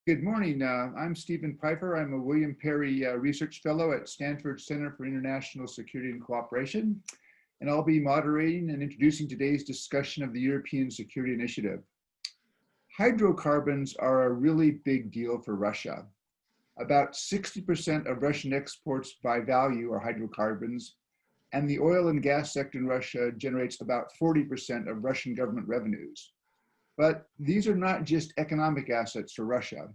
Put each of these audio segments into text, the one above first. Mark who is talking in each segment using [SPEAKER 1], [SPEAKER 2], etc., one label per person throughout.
[SPEAKER 1] Good morning. I'm Stephen Piper. I'm a William Perry Research Fellow at Stanford Center for International Security and Cooperation, and I'll be moderating and introducing today's discussion of the European Security Initiative. Hydrocarbons are a really big deal for Russia. About 60% of Russian exports by value are hydrocarbons, and the oil and gas sector in Russia generates about 40% of Russian government revenues. But these are not just economic assets for Russia.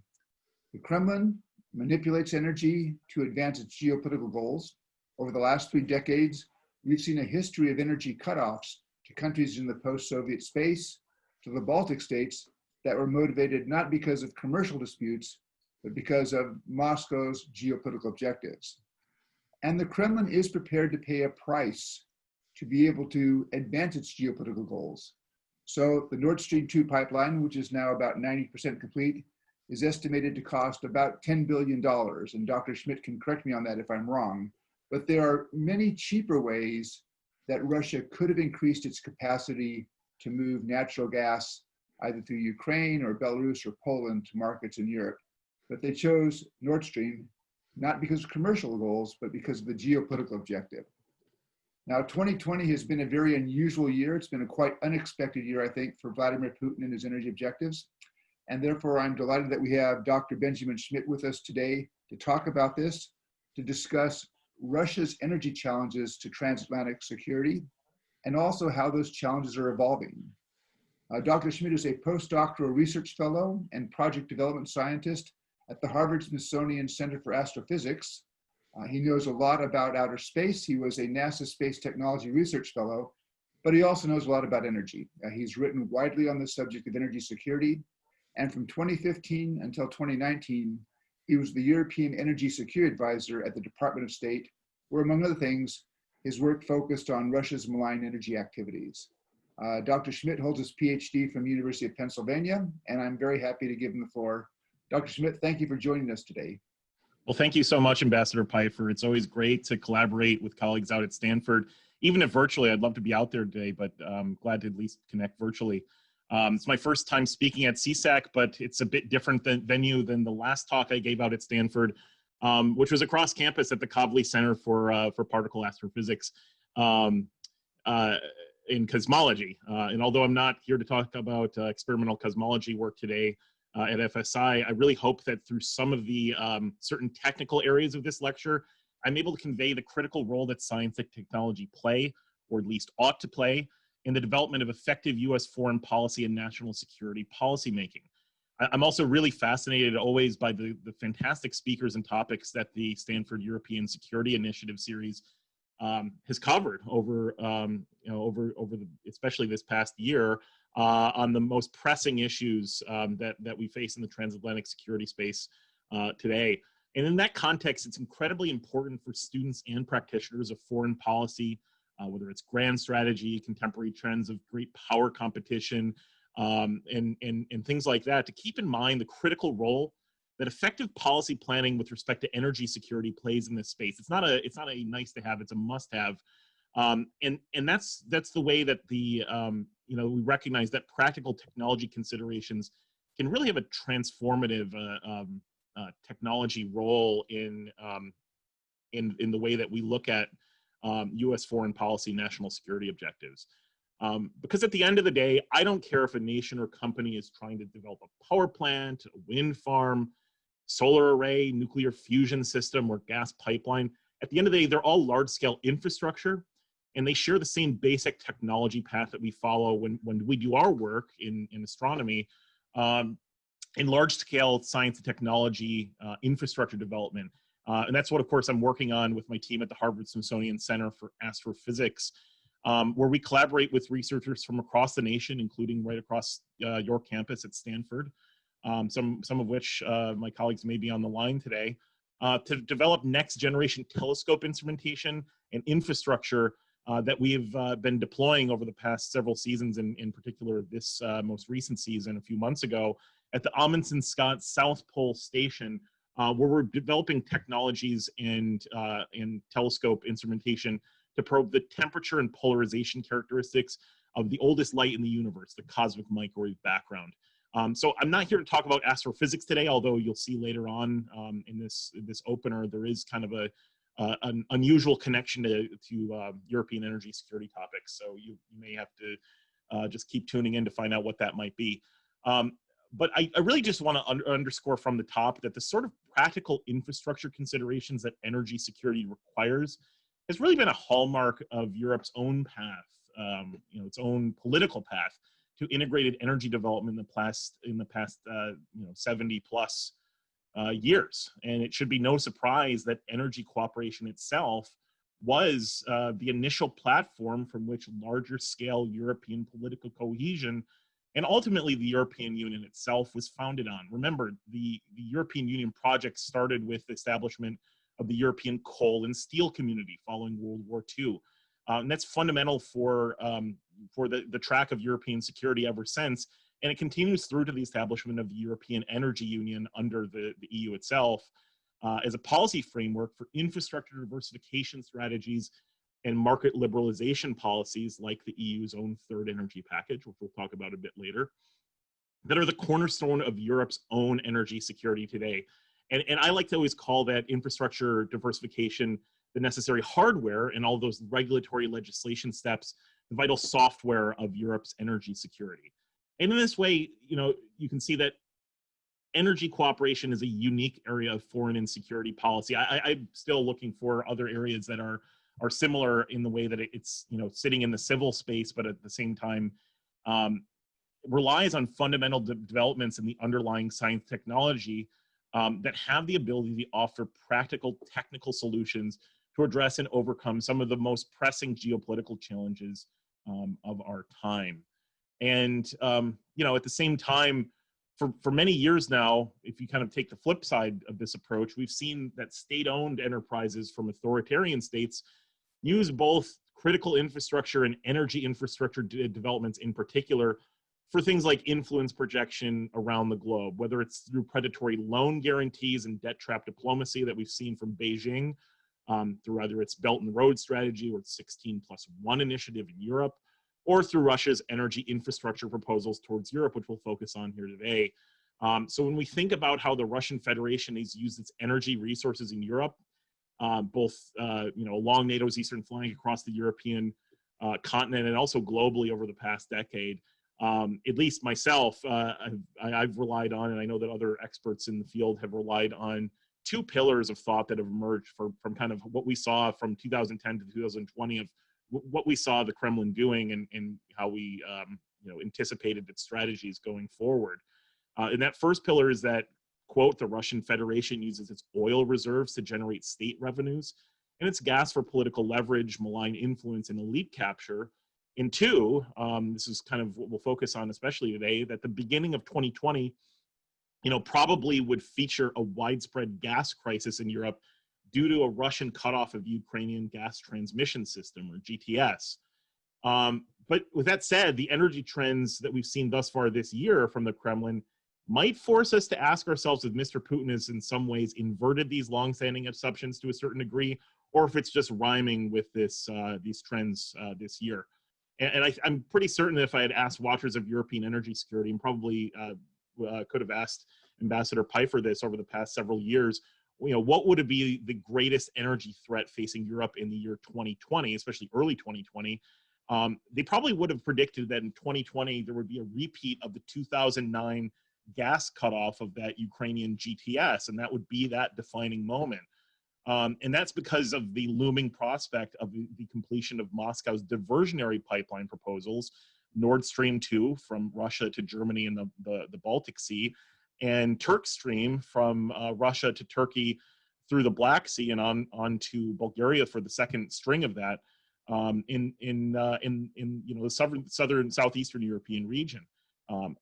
[SPEAKER 1] The Kremlin manipulates energy to advance its geopolitical goals. Over the last 3 decades, we've seen a history of energy cutoffs to countries in the post-Soviet space, to the Baltic states that were motivated not because of commercial disputes, but because of Moscow's geopolitical objectives. And the Kremlin is prepared to pay a price to be able to advance its geopolitical goals. So the Nord Stream 2 pipeline, which is now about 90% complete, is estimated to cost about $10 billion. And Dr. Schmidt can correct me on that if I'm wrong. But there are many cheaper ways that Russia could have increased its capacity to move natural gas either through Ukraine or Belarus or Poland to markets in Europe. But they chose Nord Stream, not because of commercial goals, but because of the geopolitical objective. Now, 2020 has been a very unusual year. It's been a quite unexpected year, I think, for Vladimir Putin and his energy objectives. And therefore, I'm delighted that we have Dr. Benjamin Schmidt with us today to talk about this, to discuss Russia's energy challenges to transatlantic security, and also how those challenges are evolving. Dr. Schmidt is a postdoctoral research fellow and project development scientist at the Harvard-Smithsonian Center for Astrophysics. He knows a lot about outer space. He was a NASA Space Technology Research Fellow, but he also knows a lot about energy. He's written widely on the subject of energy security, and from 2015 until 2019, he was the European Energy Security Advisor at the Department of State, where, among other things, his work focused on Russia's malign energy activities. Dr. Schmidt holds his PhD from the University of Pennsylvania, and I'm very happy to give him the floor. Dr. Schmidt, thank you for joining us today.
[SPEAKER 2] Well, thank you so much, Ambassador Piper. It's always great to collaborate with colleagues out at Stanford. Even if virtually, I'd love to be out there today, but I'm glad to at least connect virtually. It's my first time speaking at CSAC, but it's a bit different venue than the last talk I gave out at Stanford, which was across campus at the Kavli Center for Particle Astrophysics in cosmology. And although I'm not here to talk about experimental cosmology work today, at FSI, I really hope that through some of the certain technical areas of this lecture, I'm able to convey the critical role that science and technology play, or at least ought to play, in the development of effective US foreign policy and national security policymaking. I'm also really fascinated always by the fantastic speakers and topics that the Stanford European Security Initiative series has covered over, especially this past year, on the most pressing issues that we face in the transatlantic security space today. And in that context, it's incredibly important for students and practitioners of foreign policy, whether it's grand strategy, contemporary trends of great power competition, and things like that, to keep in mind the critical role that effective policy planning with respect to energy security plays in this space. It's not a nice to have, it's a must have. And that's the way that we recognize that practical technology considerations can really have a transformative technology role in the way that we look at U.S. foreign policy, national security objectives. Because at the end of the day, I don't care if a nation or company is trying to develop a power plant, a wind farm, solar array, nuclear fusion system, or gas pipeline. At the end of the day, they're all large-scale infrastructure, and they share the same basic technology path that we follow when we do our work in astronomy, in large-scale science and technology infrastructure development. And that's what, of course, I'm working on with my team at the Harvard-Smithsonian Center for Astrophysics, where we collaborate with researchers from across the nation, including right across your campus at Stanford, some of which my colleagues may be on the line today, to develop next-generation telescope instrumentation and infrastructure that we've been deploying over the past several seasons, in particular this most recent season a few months ago, at the Amundsen Scott South Pole Station, where we're developing technologies and telescope instrumentation to probe the temperature and polarization characteristics of the oldest light in the universe, the cosmic microwave background. So I'm not here to talk about astrophysics today, although you'll see later on in this opener, there is kind of an unusual connection to European energy security topics. So you may have to just keep tuning in to find out what that might be. But I really just want to underscore from the top that the sort of practical infrastructure considerations that energy security requires has really been a hallmark of Europe's own path, its own political path to integrated energy development in the past 70 plus years. And it should be no surprise that energy cooperation itself was the initial platform from which larger scale European political cohesion and ultimately the European Union itself was founded on. Remember, the European Union project started with the establishment of the European coal and steel community following World War II. And that's fundamental for the track of European security ever since. And it continues through to the establishment of the European Energy Union under the EU itself as a policy framework for infrastructure diversification strategies and market liberalization policies like the EU's own third energy package, which we'll talk about a bit later, that are the cornerstone of Europe's own energy security today. And I like to always call that infrastructure diversification the necessary hardware and all those regulatory legislation steps, the vital software of Europe's energy security. And in this way, you can see that energy cooperation is a unique area of foreign and security policy. I'm still looking for other areas that are similar in the way that it's sitting in the civil space, but at the same time relies on fundamental developments in the underlying science technology that have the ability to offer practical technical solutions to address and overcome some of the most pressing geopolitical challenges of our time. And at the same time, for many years now, if you kind of take the flip side of this approach, we've seen that state-owned enterprises from authoritarian states use both critical infrastructure and energy infrastructure developments in particular for things like influence projection around the globe, whether it's through predatory loan guarantees and debt trap diplomacy that we've seen from Beijing, through either its Belt and Road strategy or its 16+1 initiative in Europe, or through Russia's energy infrastructure proposals towards Europe, which we'll focus on here today. So when we think about how the Russian Federation has used its energy resources in Europe, both along NATO's eastern flank across the European continent and also globally over the past decade, at least myself, I've relied on, and I know that other experts in the field have relied on, two pillars of thought that have emerged from kind of what we saw from 2010 to 2020 of what we saw the Kremlin doing and how we anticipated its strategies going forward. And that first pillar is that, quote, the Russian Federation uses its oil reserves to generate state revenues and its gas for political leverage, malign influence, and elite capture. And two, this is kind of what we'll focus on especially today, that the beginning of 2020 probably would feature a widespread gas crisis in Europe due to a Russian cutoff of Ukrainian gas transmission system, or GTS. But with that said, the energy trends that we've seen thus far this year from the Kremlin might force us to ask ourselves if Mr. Putin has in some ways inverted these longstanding assumptions to a certain degree, or if it's just rhyming with these trends this year. And I'm pretty certain that if I had asked watchers of European energy security, and probably could have asked Ambassador Pfeiffer this over the past several years, what would be the greatest energy threat facing Europe in the year 2020, especially early 2020? They probably would have predicted that in 2020, there would be a repeat of the 2009 gas cutoff of that Ukrainian GTS, and that would be that defining moment. And that's because of the looming prospect of the completion of Moscow's diversionary pipeline proposals, Nord Stream 2 from Russia to Germany and the Baltic Sea, and TurkStream from Russia to Turkey through the Black Sea and on to Bulgaria for the second string of that in the southern southeastern European region.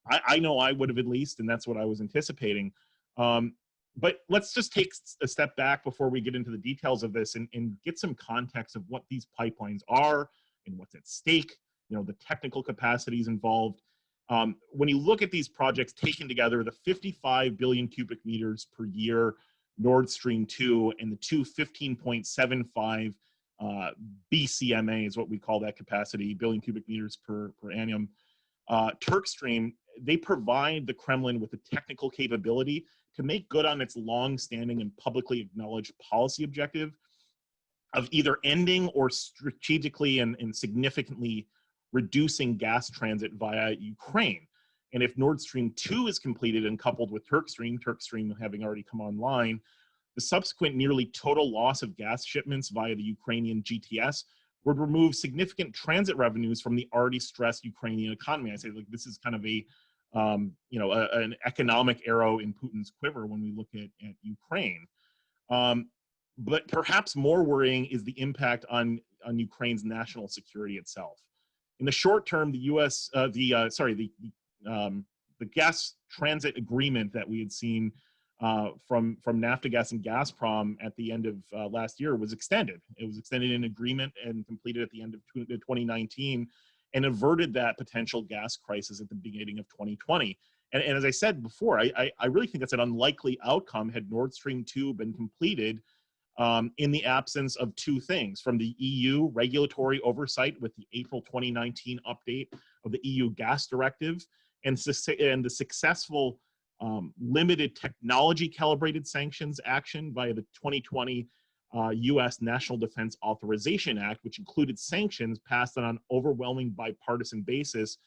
[SPEAKER 2] I know I would have at least, and that's what I was anticipating. But let's just take a step back before we get into the details of this and get some context of what these pipelines are and what's at stake, the technical capacities involved. When you look at these projects taken together, the 55 billion cubic meters per year Nord Stream 2 and the two 15.75 BCMA is what we call that capacity, billion cubic meters per annum. TurkStream they provide the Kremlin with the technical capability to make good on its long-standing and publicly acknowledged policy objective of either ending or strategically and significantly reducing gas transit via Ukraine. And if Nord Stream 2 is completed and coupled with TurkStream having already come online, the subsequent nearly total loss of gas shipments via the Ukrainian GTS would remove significant transit revenues from the already stressed Ukrainian economy. I say, like, this is kind of an economic arrow in Putin's quiver when we look at Ukraine. But perhaps more worrying is the impact on Ukraine's national security itself. In the short term, the gas transit agreement that we had seen from Naftogaz and Gazprom at the end of last year was extended. It was extended in agreement and completed at the end of 2019, and averted that potential gas crisis at the beginning of 2020. And as I said before, I really think that's an unlikely outcome had Nord Stream 2 been completed in the absence of two things: from the EU regulatory oversight with the April 2019 update of the EU gas directive, and the successful limited technology calibrated sanctions action via the 2020 US National Defense Authorization Act, which included sanctions passed on an overwhelming bipartisan basis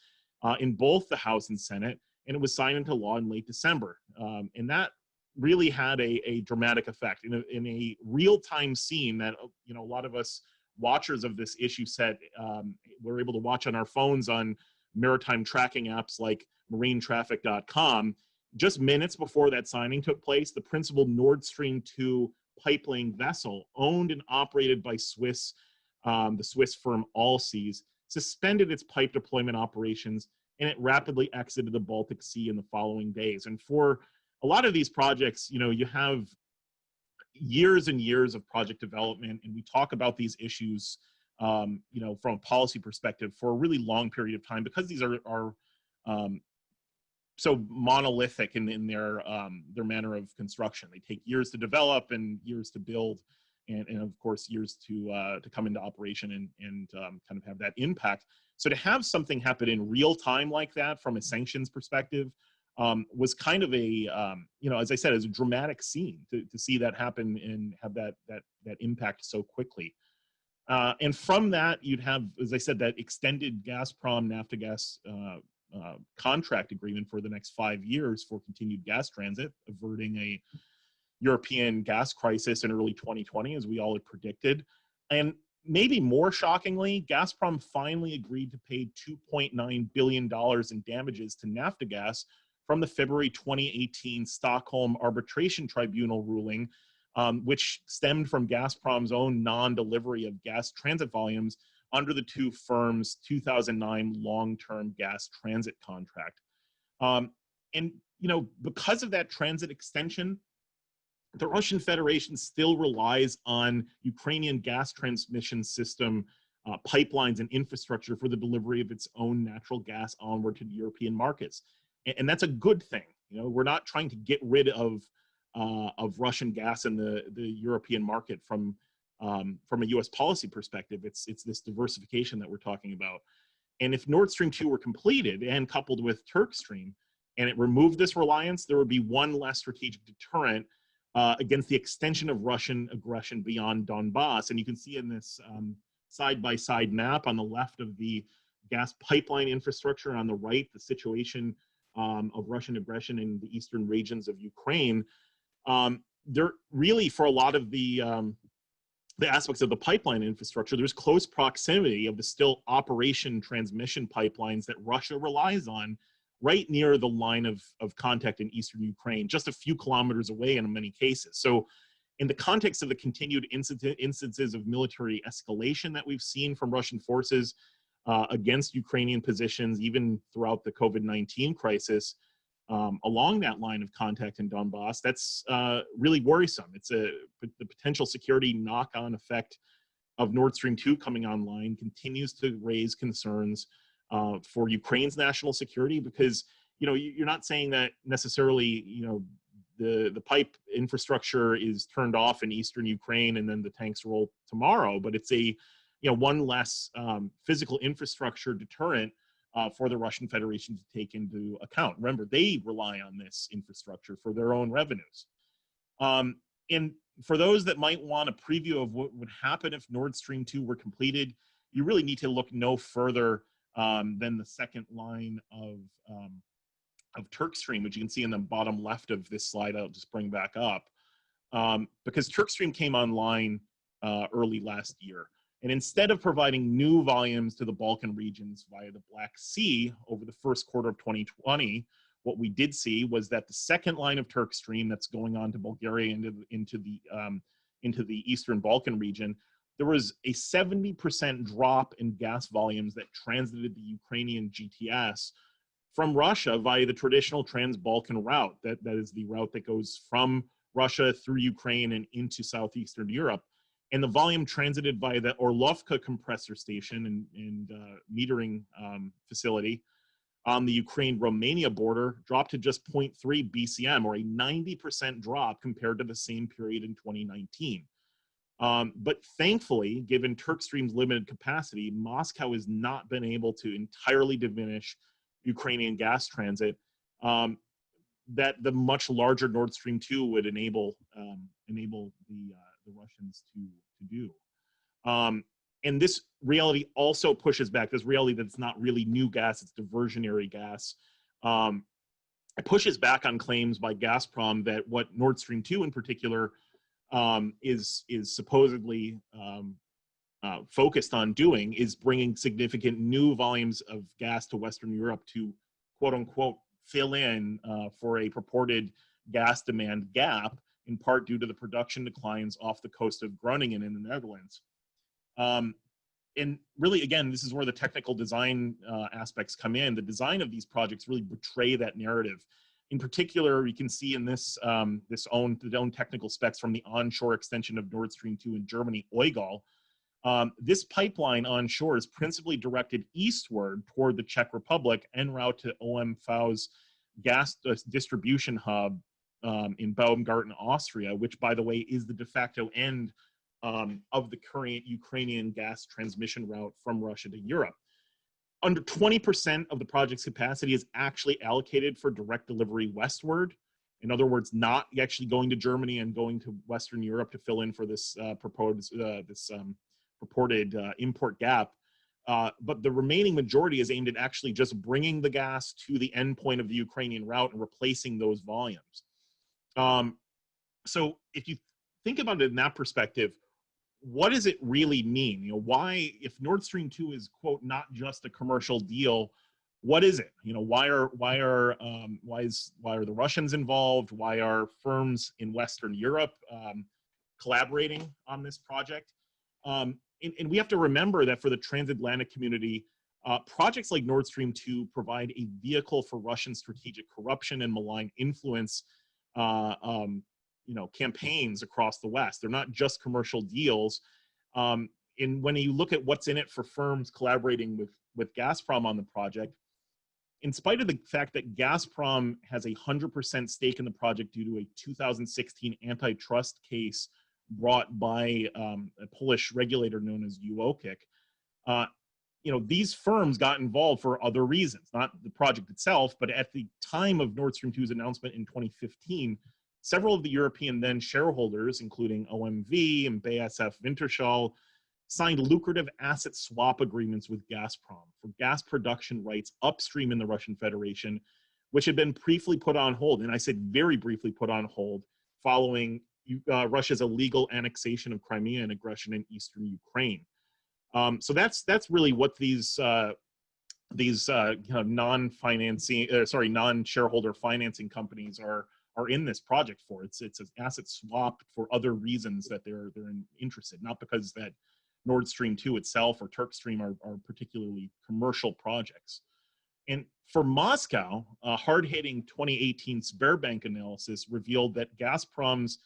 [SPEAKER 2] in both the House and Senate, and it was signed into law in late December. And that really had a dramatic effect in a real-time scene that a lot of us watchers of this issue said we're able to watch on our phones on maritime tracking apps like marinetraffic.com. Just minutes before that signing took place, the principal Nord Stream 2 pipeline vessel, owned and operated by the Swiss firm Allseas, suspended its pipe deployment operations, and it rapidly exited the Baltic Sea in the following days. And for a lot of these projects, you have years and years of project development, and we talk about these issues, from a policy perspective for a really long period of time, because these are so monolithic in their manner of construction. They take years to develop and years to build, and of course years to come into operation and kind of have that impact. So to have something happen in real time like that from a sanctions perspective was kind of a as I said, is a dramatic scene to see that happen and have that impact so quickly. And from that, you'd have, as I said, that extended Gazprom-Naftogaz contract agreement for the next 5 years for continued gas transit, averting a European gas crisis in early 2020, as we all had predicted. And maybe more shockingly, Gazprom finally agreed to pay $2.9 billion in damages to Naftogaz from the February 2018 Stockholm Arbitration Tribunal ruling, which stemmed from Gazprom's own non-delivery of gas transit volumes under the two firms' 2009 long-term gas transit contract. And because of that transit extension, the Russian Federation still relies on Ukrainian gas transmission system pipelines and infrastructure for the delivery of its own natural gas onward to the European markets. And that's a good thing. We're not trying to get rid of Russian gas in the European market from a U.S. policy perspective. It's this diversification that we're talking about. And if Nord Stream 2 were completed and coupled with TurkStream, and it removed this reliance, there would be one less strategic deterrent against the extension of Russian aggression beyond Donbass. And you can see in this side-by-side map on the left of the gas pipeline infrastructure, and on the right, the situation of Russian aggression in the eastern regions of Ukraine. There really, for a lot of the aspects of the pipeline infrastructure, there's close proximity of the still operation transmission pipelines that Russia relies on right near the line of contact in eastern Ukraine, just a few kilometers away in many cases. So in the context of the continued instances of military escalation that we've seen from Russian forces against Ukrainian positions, even throughout the COVID-19 crisis, along that line of contact in Donbass, that's really worrisome. It's the potential security knock-on effect of Nord Stream 2 coming online continues to raise concerns for Ukraine's national security, because you're not saying that necessarily the pipe infrastructure is turned off in eastern Ukraine and then the tanks roll tomorrow, but it's a one less physical infrastructure deterrent for the Russian Federation to take into account. Remember, they rely on this infrastructure for their own revenues. And for those that might want a preview of what would happen if Nord Stream 2 were completed, you really need to look no further than the second line of TurkStream, which you can see in the bottom left of this slide. I'll just bring back up, because TurkStream came online early last year. And instead of providing new volumes to the Balkan regions via the Black Sea over the first quarter of 2020, what we did see was that the second line of TurkStream that's going on to Bulgaria into the Eastern Balkan region, there was a 70% drop in gas volumes that transited the Ukrainian GTS from Russia via the traditional Trans-Balkan route. That is the route that goes from Russia through Ukraine and into southeastern Europe. And the volume transited by the Orlovka compressor station and metering facility on the Ukraine-Romania border dropped to just 0.3 BCM, or a 90% drop compared to the same period in 2019. But thankfully, given TurkStream's limited capacity, Moscow has not been able to entirely diminish Ukrainian gas transit that the much larger Nord Stream 2 would enable the Russians to do. And this reality also pushes back, this reality that it's not really new gas, it's diversionary gas. It pushes back on claims by Gazprom that what Nord Stream 2 in particular is supposedly focused on doing is bringing significant new volumes of gas to Western Europe to quote unquote fill in for a purported gas demand gap, in part due to the production declines off the coast of Groningen in the Netherlands. And really, again, this is where the technical design aspects come in. The design of these projects really betray that narrative. In particular, you can see in this the own technical specs from the onshore extension of Nord Stream 2 in Germany, EUGAL. This pipeline onshore is principally directed eastward toward the Czech Republic en route to OMV's gas distribution hub in Baumgarten, Austria, which, by the way, is the de facto end of the current Ukrainian gas transmission route from Russia to Europe. Under 20% of the project's capacity is actually allocated for direct delivery westward. In other words, not actually going to Germany and going to Western Europe to fill in for this purported import gap. But the remaining majority is aimed at actually just bringing the gas to the endpoint of the Ukrainian route and replacing those volumes. So if you think about it in that perspective, what does it really mean? You know, why, if Nord Stream 2 is quote not just a commercial deal, what is it? You know, why are the Russians involved? Why are firms in Western Europe collaborating on this project? And we have to remember that for the transatlantic community, projects like Nord Stream 2 provide a vehicle for Russian strategic corruption and malign influence campaigns across the West. They're not just commercial deals. And when you look at what's in it for firms collaborating with Gazprom on the project, in spite of the fact that Gazprom has a 100% stake in the project due to a 2016 antitrust case brought by a Polish regulator known as EUGAL, these firms got involved for other reasons, not the project itself, but at the time of Nord Stream 2's announcement in 2015, several of the European then shareholders, including OMV and BASF Wintershall, signed lucrative asset swap agreements with Gazprom for gas production rights upstream in the Russian Federation, which had been briefly put on hold, and I said very briefly put on hold, following Russia's illegal annexation of Crimea and aggression in eastern Ukraine. So that's really what these non-shareholder financing companies are in this project for. It's an asset swap for other reasons that they're interested, not because that Nord Stream 2 itself or TurkStream are particularly commercial projects. And for Moscow, a hard-hitting 2018 Sberbank analysis revealed that Gazprom's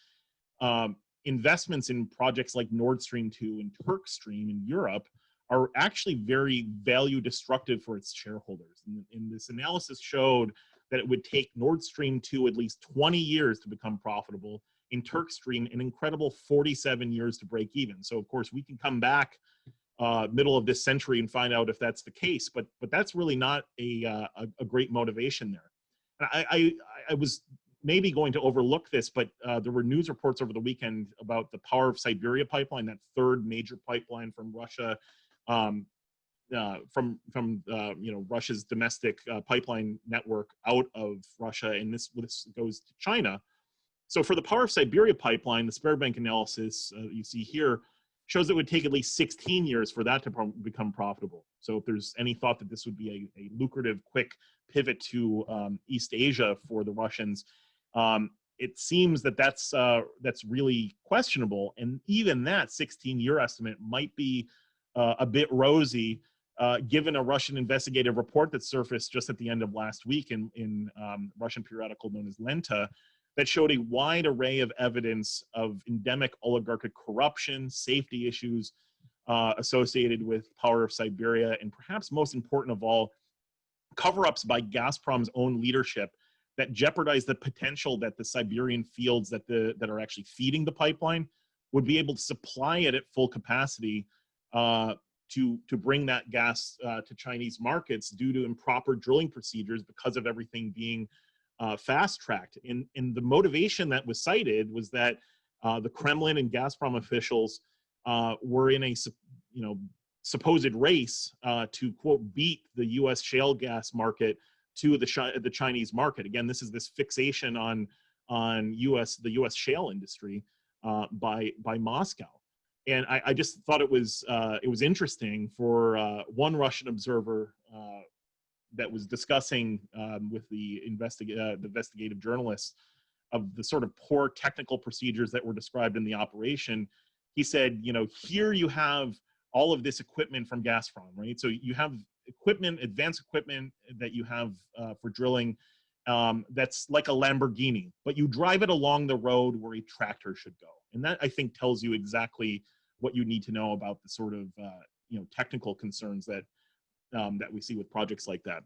[SPEAKER 2] investments in projects like Nord Stream 2 and TurkStream in Europe are actually very value destructive for its shareholders. And this analysis showed that it would take Nord Stream 2 at least 20 years to become profitable, in TurkStream an incredible 47 years to break even. So of course we can come back middle of this century and find out if that's the case. But that's really not a great motivation there. And I was maybe going to overlook this, but there were news reports over the weekend about the Power of Siberia pipeline, that third major pipeline from Russia, Russia's domestic pipeline network out of Russia, and this goes to China. So for the Power of Siberia pipeline, the Sberbank analysis you see here shows it would take at least 16 years for that to become profitable. So if there's any thought that this would be a lucrative, quick pivot to East Asia for the Russians, it seems that that's really questionable. And even that 16-year estimate might be a bit rosy, given a Russian investigative report that surfaced just at the end of last week in Russian periodical known as Lenta, that showed a wide array of evidence of endemic oligarchic corruption, safety issues associated with Power of Siberia, and perhaps most important of all, cover-ups by Gazprom's own leadership that jeopardize the potential that the Siberian fields that are actually feeding the pipeline would be able to supply it at full capacity to bring that gas to Chinese markets due to improper drilling procedures because of everything being fast-tracked. And the motivation that was cited was that the Kremlin and Gazprom officials were in a supposed race to, quote, beat the U.S. shale gas market to the Chinese market. Again, this is this fixation on the U.S. shale industry by Moscow. And I just thought it was interesting for one Russian observer that was discussing with the investigative journalists of the sort of poor technical procedures that were described in the operation. He said, here you have all of this equipment from Gazprom, right? So you have equipment, advanced equipment that you have for drilling that's like a Lamborghini, but you drive it along the road where a tractor should go. And that, I think, tells you exactly what you need to know about the sort of technical concerns that we see with projects like that.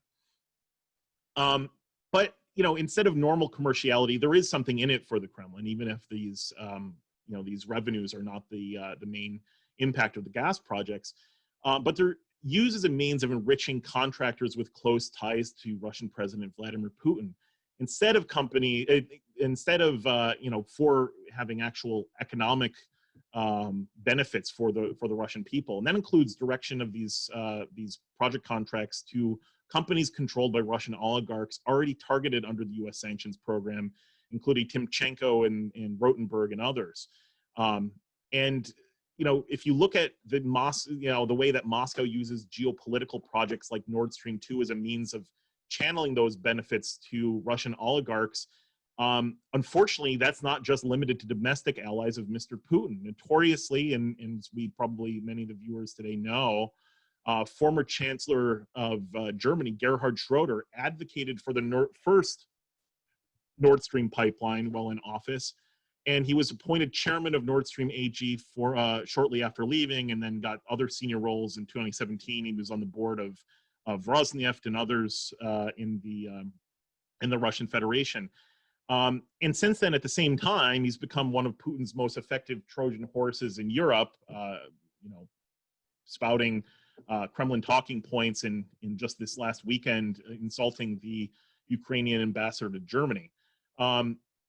[SPEAKER 2] But instead of normal commerciality, there is something in it for the Kremlin, even if these these revenues are not the main impact of the gas projects. But they're used as a means of enriching contractors with close ties to Russian President Vladimir Putin, instead of for having actual economic benefits for the Russian people. And that includes direction of these project contracts to companies controlled by Russian oligarchs already targeted under the U.S. sanctions program, including Timchenko and Rotenberg and others. And if you look at the way that Moscow uses geopolitical projects like Nord Stream 2 as a means of channeling those benefits to Russian oligarchs, unfortunately, that's not just limited to domestic allies of Mr. Putin. Notoriously, and many of the viewers today know, former Chancellor of Germany, Gerhard Schroeder, advocated for the first Nord Stream pipeline while in office, and he was appointed chairman of Nord Stream AG shortly after leaving, and then got other senior roles in 2017. He was on the board of Rosneft and others in the Russian Federation. And since then, at the same time, he's become one of Putin's most effective Trojan horses in Europe, spouting Kremlin talking points in just this last weekend, insulting the Ukrainian ambassador to Germany.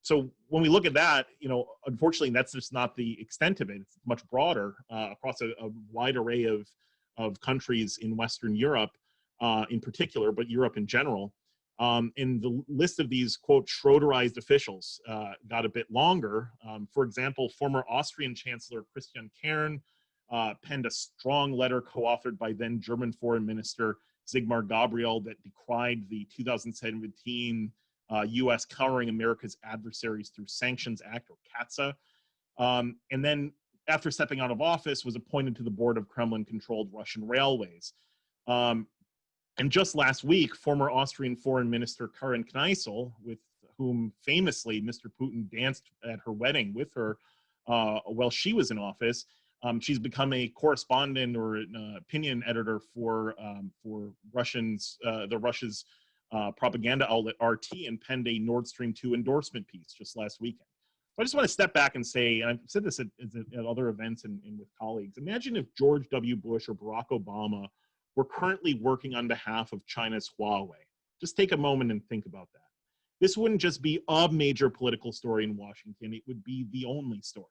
[SPEAKER 2] So when we look at that, unfortunately, that's just not the extent of it. It's much broader across a wide array of countries in Western Europe in particular, but Europe in general. And the list of these, quote, Schroederized officials got a bit longer. For example, former Austrian Chancellor Christian Kern penned a strong letter co-authored by then German Foreign Minister Sigmar Gabriel that decried the 2017 U.S. Countering America's Adversaries Through Sanctions Act, or CATSA. And then, after stepping out of office, was appointed to the board of Kremlin-controlled Russian railways. And just last week, former Austrian Foreign Minister Karin Kneißl, with whom famously Mr. Putin danced at her wedding with her while she was in office, she's become a correspondent or an opinion editor for Russia's propaganda outlet RT, and penned a Nord Stream 2 endorsement piece just last weekend. I just want to step back and say, and I've said this at other events and with colleagues, imagine if George W. Bush or Barack Obama were currently working on behalf of China's Huawei. Just take a moment and think about that. This wouldn't just be a major political story in Washington, it would be the only story.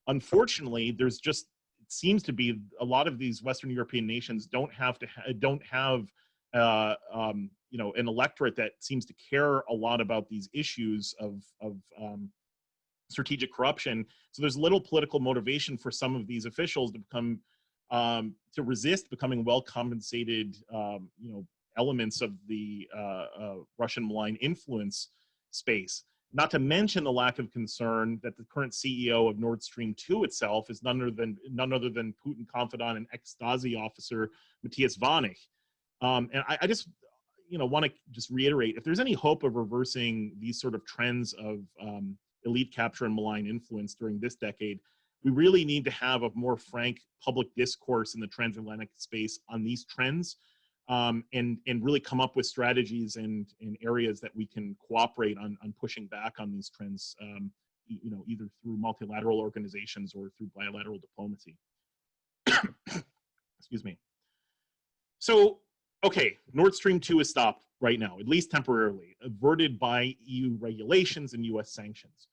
[SPEAKER 2] Unfortunately, there's just, it seems to be a lot of these Western European nations don't have you know, an electorate that seems to care a lot about these issues of strategic corruption. So there's little political motivation for some of these officials to become to resist becoming well-compensated, you know, elements of the Russian malign influence space. Not to mention the lack of concern that the current CEO of Nord Stream 2 itself is none other than Putin confidant and ex-Stasi officer Matthias Vanich. And I just, you know, want to just reiterate, if there's any hope of reversing these sort of trends of elite capture and malign influence during this decade, we really need to have a more frank public discourse in the transatlantic space on these trends, and really come up with strategies and areas that we can cooperate on pushing back on these trends, you know, either through multilateral organizations or through bilateral diplomacy. Excuse me. So, okay, Nord Stream 2 is stopped right now, at least temporarily, averted by EU regulations and US sanctions.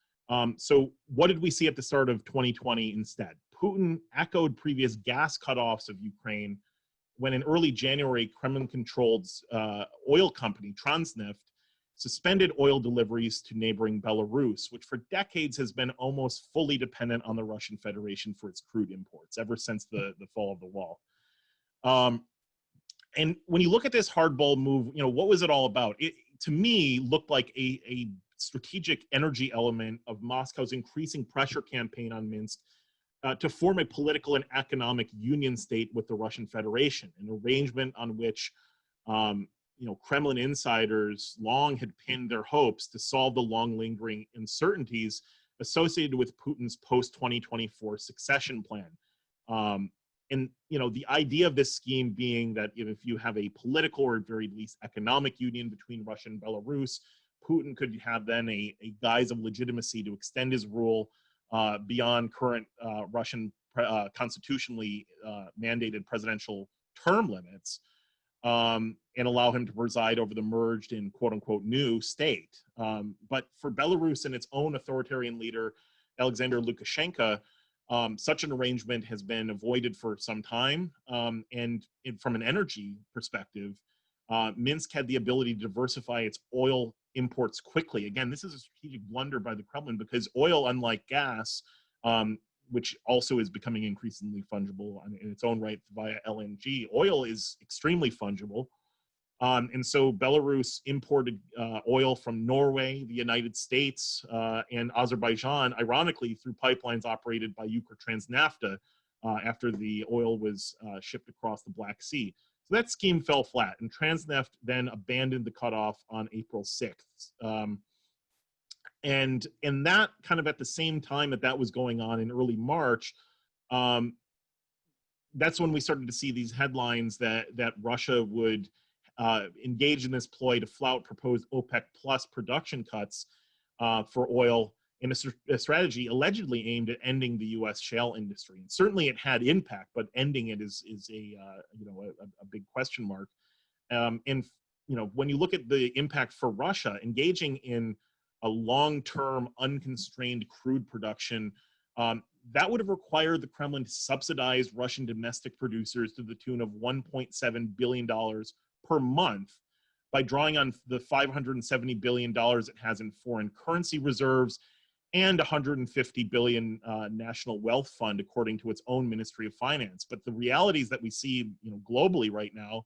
[SPEAKER 2] So what did we see at the start of 2020 instead? Putin echoed previous gas cutoffs of Ukraine when in early January, Kremlin-controlled oil company Transneft suspended oil deliveries to neighboring Belarus, which for decades has been almost fully dependent on the Russian Federation for its crude imports, ever since the fall of the wall. And when you look at this hardball move, you know, what was it all about? It, to me, looked like a strategic energy element of Moscow's increasing pressure campaign on Minsk to form a political and economic union state with the Russian Federation, an arrangement on which, you know, Kremlin insiders long had pinned their hopes to solve the long-lingering uncertainties associated with Putin's post-2024 succession plan. And, you know, the idea of this scheme being that if you have a political or at very least economic union between Russia and Belarus, Putin could have then a guise of legitimacy to extend his rule beyond current Russian constitutionally mandated presidential term limits, and allow him to preside over the merged and quote unquote new state. But for Belarus and its own authoritarian leader, Alexander Lukashenko, such an arrangement has been avoided for some time. And from an energy perspective, Minsk had the ability to diversify its oil imports quickly. Again, this is a strategic blunder by the Kremlin because oil, unlike gas, which also is becoming increasingly fungible in its own right via LNG, oil is extremely fungible. And so Belarus imported oil from Norway, the United States, and Azerbaijan, ironically, through pipelines operated by Transnafta after the oil was shipped across the Black Sea. So that scheme fell flat, and Transneft then abandoned the cutoff on April 6th. And that kind of at the same time that was going on in early March, that's when we started to see these headlines that Russia would engage in this ploy to flout proposed OPEC plus production cuts for oil in a strategy allegedly aimed at ending the U.S. shale industry. And certainly it had impact, but ending it is a you know, a big question mark. And you know, when you look at the impact for Russia, engaging in a long-term unconstrained crude production, that would have required the Kremlin to subsidize Russian domestic producers to the tune of $1.7 billion per month by drawing on the $570 billion it has in foreign currency reserves and $150 billion national wealth fund, according to its own Ministry of Finance. But the realities that we see, you know, globally right now,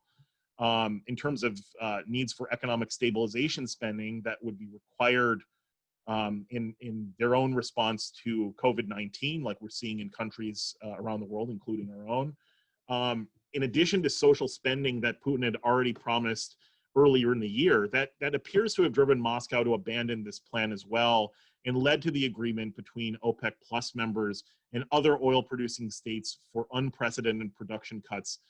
[SPEAKER 2] in terms of needs for economic stabilization spending that would be required in their own response to COVID-19, like we're seeing in countries around the world, including our own. In addition to social spending that Putin had already promised earlier in the year, that appears to have driven Moscow to abandon this plan as well, and led to the agreement between OPEC plus members and other oil-producing states for unprecedented production cuts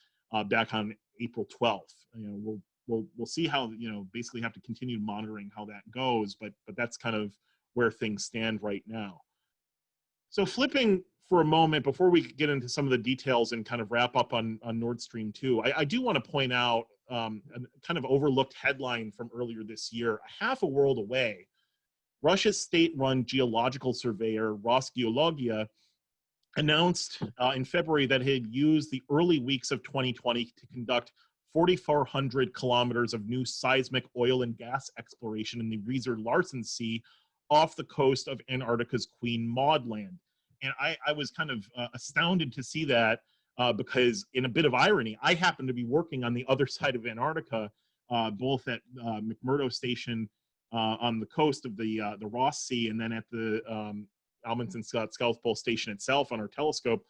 [SPEAKER 2] back on April 12th. You know, we'll see how, you know, basically have to continue monitoring how that goes, but that's kind of where things stand right now. So flipping for a moment before we get into some of the details and kind of wrap up on Nord Stream 2, I do want to point out a kind of overlooked headline from earlier this year. Half a world away, Russia's state-run geological surveyor Rosgeologia announced in February that it had used the early weeks of 2020 to conduct 4,400 kilometers of new seismic oil and gas exploration in the Reser-Larsen Sea off the coast of Antarctica's Queen Maud Land. And I was kind of astounded to see that because, in a bit of irony, I happen to be working on the other side of Antarctica, both at McMurdo Station on the coast of the Ross Sea, and then at the Amundsen South Pole Station itself on our telescope.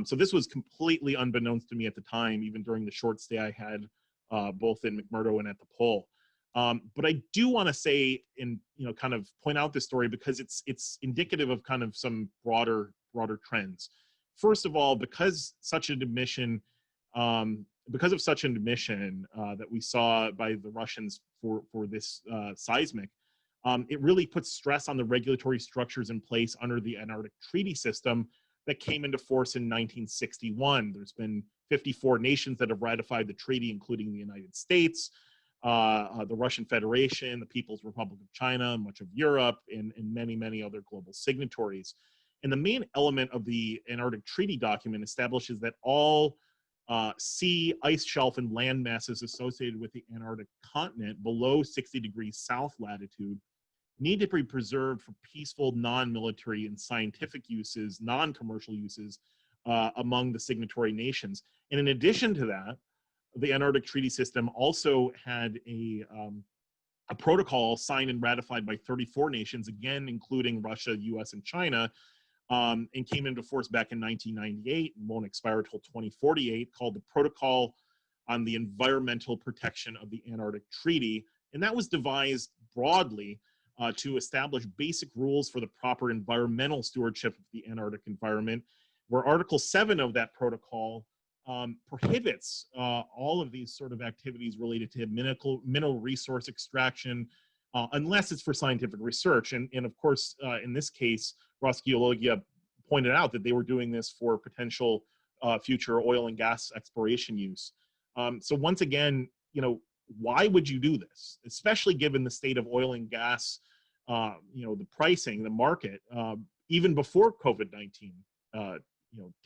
[SPEAKER 2] So this was completely unbeknownst to me at the time, even during the short stay I had both in McMurdo and at the pole. But I do want to say and kind of point out this story because it's indicative of kind of some broader trends. First of all, because of such an admission that we saw by the Russians for this seismic, it really puts stress on the regulatory structures in place under the Antarctic Treaty System that came into force in 1961. There's been 54 nations that have ratified the treaty, including the United States, the Russian Federation, the People's Republic of China, much of Europe, and many, many other global signatories. And the main element of the Antarctic Treaty document establishes that all sea, ice shelf, and land masses associated with the Antarctic continent below 60 degrees south latitude need to be preserved for peaceful, non-military, and scientific uses, non-commercial uses among the signatory nations. And in addition to that, the Antarctic Treaty System also had a protocol signed and ratified by 34 nations, again, including Russia, US, and China, and came into force back in 1998 and won't expire until 2048, called the Protocol on the Environmental Protection of the Antarctic Treaty. And that was devised broadly to establish basic rules for the proper environmental stewardship of the Antarctic environment, where Article 7 of that protocol prohibits all of these sort of activities related to mineral resource extraction, unless it's for scientific research. And of course, in this case, Rosgeologia pointed out that they were doing this for potential future oil and gas exploration use. So once again, why would you do this, especially given the state of oil and gas, the pricing, the market, even before COVID-19,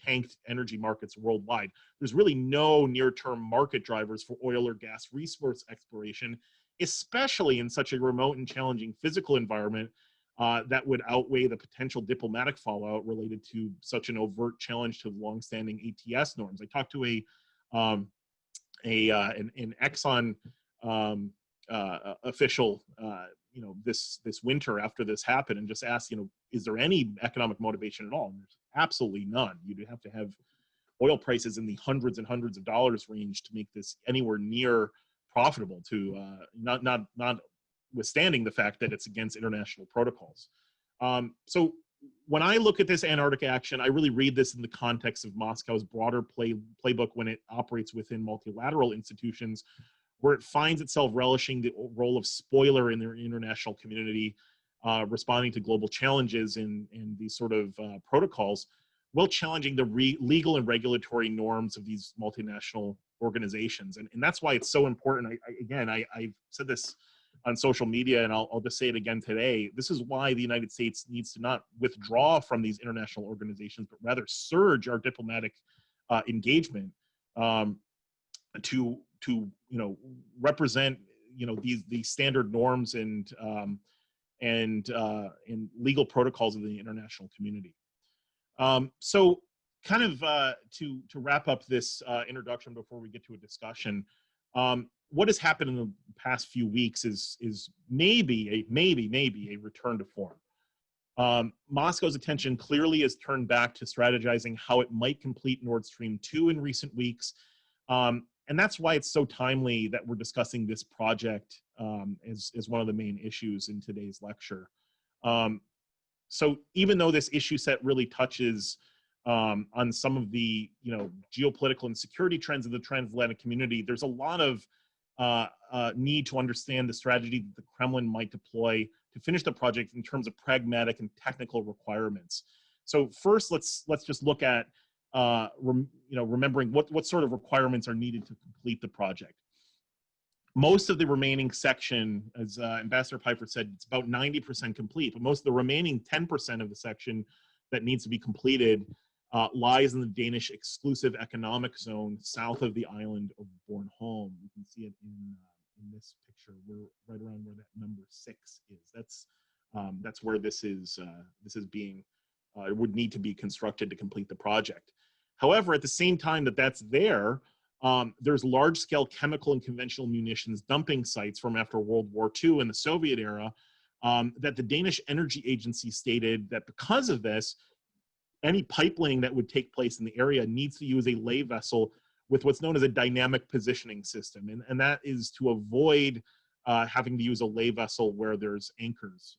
[SPEAKER 2] tanked energy markets worldwide. There's really no near-term market drivers for oil or gas resource exploration, especially in such a remote and challenging physical environment that would outweigh the potential diplomatic fallout related to such an overt challenge to longstanding ATS norms. I talked to an Exxon official, this winter after this happened, and just asked, is there any economic motivation at all? And there's absolutely none. You'd have to have oil prices in the hundreds and hundreds of dollars range to make this anywhere near profitable. To notwithstanding the fact that it's against international protocols. So when I look at this Antarctic action, I really read this in the context of Moscow's broader playbook when it operates within multilateral institutions, where it finds itself relishing the role of spoiler in their international community, responding to global challenges in these sort of protocols, while challenging the legal and regulatory norms of these multinational organizations. And that's why it's so important. I've said this on social media, and I'll just say it again today. This is why the United States needs to not withdraw from these international organizations, but rather surge our diplomatic engagement to represent these standard norms and legal protocols of the international community. So kind of to wrap up this introduction before we get to a discussion, what has happened in the past few weeks is maybe a return to form. Moscow's attention clearly has turned back to strategizing how it might complete Nord Stream 2 in recent weeks. And that's why it's so timely that we're discussing this project as one of the main issues in today's lecture. So even though this issue set really touches on some of the geopolitical and security trends of the transatlantic community, there's a lot of need to understand the strategy that the Kremlin might deploy to finish the project in terms of pragmatic and technical requirements. So first, let's just look at remembering what sort of requirements are needed to complete the project. Most of the remaining section, as Ambassador Piper said, it's about 90% complete, but most of the remaining 10% of the section that needs to be completed lies in the Danish exclusive economic zone south of the island of Bornholm. You can see it in this picture. We're right around where that number 6 is. That's where this is being would need to be constructed to complete the project. However, at the same time that that's there, there's large-scale chemical and conventional munitions dumping sites from after World War II in the Soviet era that the Danish Energy Agency stated that because of this, any pipelaying that would take place in the area needs to use a lay vessel with what's known as a dynamic positioning system. And that is to avoid having to use a lay vessel where there's anchors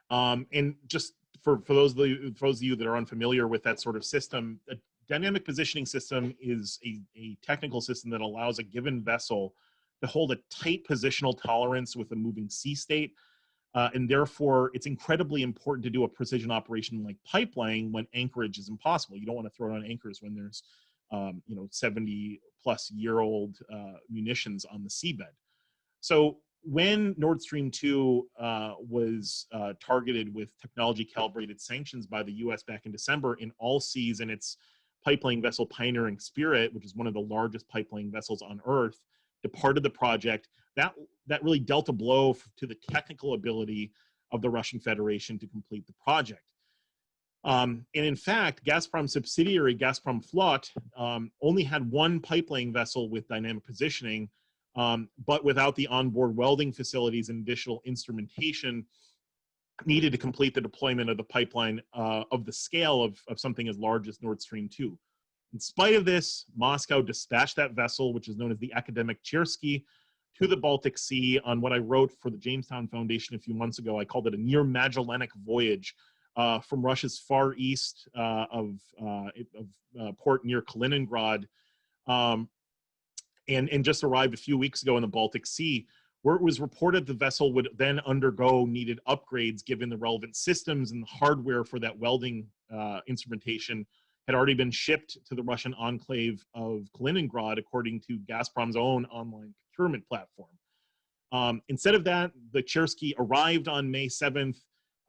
[SPEAKER 2] involved. And just for those of you that are unfamiliar with that sort of system, a dynamic positioning system is a technical system that allows a given vessel to hold a tight positional tolerance with a moving sea state. And therefore, it's incredibly important to do a precision operation like pipelaying when anchorage is impossible. You don't want to throw it on anchors when there's 70-plus-year-old munitions on the seabed. So when Nord Stream 2 was targeted with technology-calibrated sanctions by the U.S. back in December, in all seas and its pipelaying vessel Pioneering Spirit, which is one of the largest pipelaying vessels on Earth, departed the project, that really dealt a blow to the technical ability of the Russian Federation to complete the project. And in fact, Gazprom subsidiary Gazprom Flot only had one pipelaying vessel with dynamic positioning, but without the onboard welding facilities and additional instrumentation needed to complete the deployment of the pipeline of the scale of something as large as Nord Stream 2. In spite of this, Moscow dispatched that vessel, which is known as the Academic Chersky, to the Baltic Sea on what I wrote for the Jamestown Foundation a few months ago. I called it a near Magellanic voyage from Russia's far east of port near Kaliningrad, and just arrived a few weeks ago in the Baltic Sea, where it was reported the vessel would then undergo needed upgrades given the relevant systems and the hardware for that welding instrumentation had already been shipped to the Russian enclave of Kaliningrad, according to Gazprom's own online procurement platform. Instead of that, the Chersky arrived on May 7th,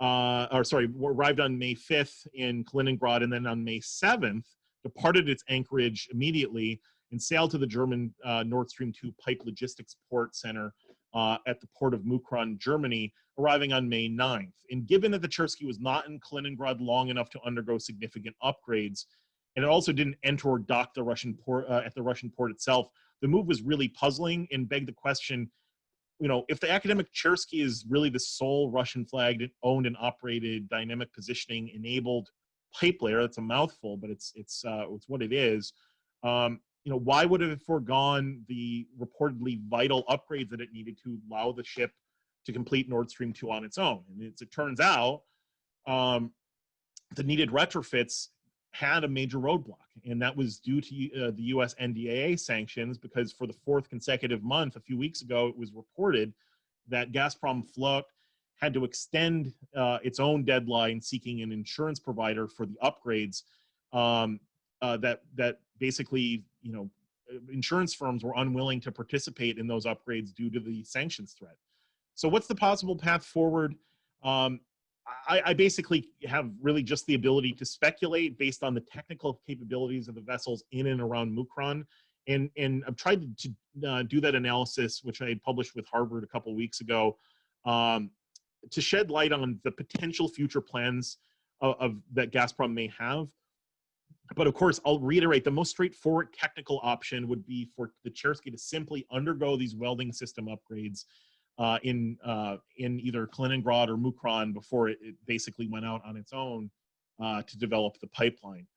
[SPEAKER 2] arrived on May 5th in Kaliningrad, and then on May 7th, departed its anchorage immediately and sailed to the German Nord Stream 2 pipe logistics port center at the port of Mukran, Germany, arriving on May 9th. And given that the Chersky was not in Kaliningrad long enough to undergo significant upgrades, and it also didn't enter or dock the Russian port at the Russian port itself, the move was really puzzling and begged the question, if the Academic Chersky is really the sole Russian flagged, owned and operated dynamic positioning enabled pipe layer, that's a mouthful, but it's what it is. Why would it have foregone the reportedly vital upgrades that it needed to allow the ship to complete Nord Stream 2 on its own? And as it turns out, the needed retrofits had a major roadblock, and that was due to the U.S. NDAA sanctions, because for the 4th consecutive month, a few weeks ago, it was reported that Gazprom Flot had to extend its own deadline seeking an insurance provider for the upgrades that basically, insurance firms were unwilling to participate in those upgrades due to the sanctions threat. So what's the possible path forward? I basically have really just the ability to speculate based on the technical capabilities of the vessels in and around Mukran. And I've tried to do that analysis, which I had published with Harvard a couple of weeks ago, to shed light on the potential future plans that Gazprom may have. But of course, I'll reiterate, the most straightforward technical option would be for the Chersky to simply undergo these welding system upgrades in either Kaliningrad or Mukran before it basically went out on its own to develop the pipeline.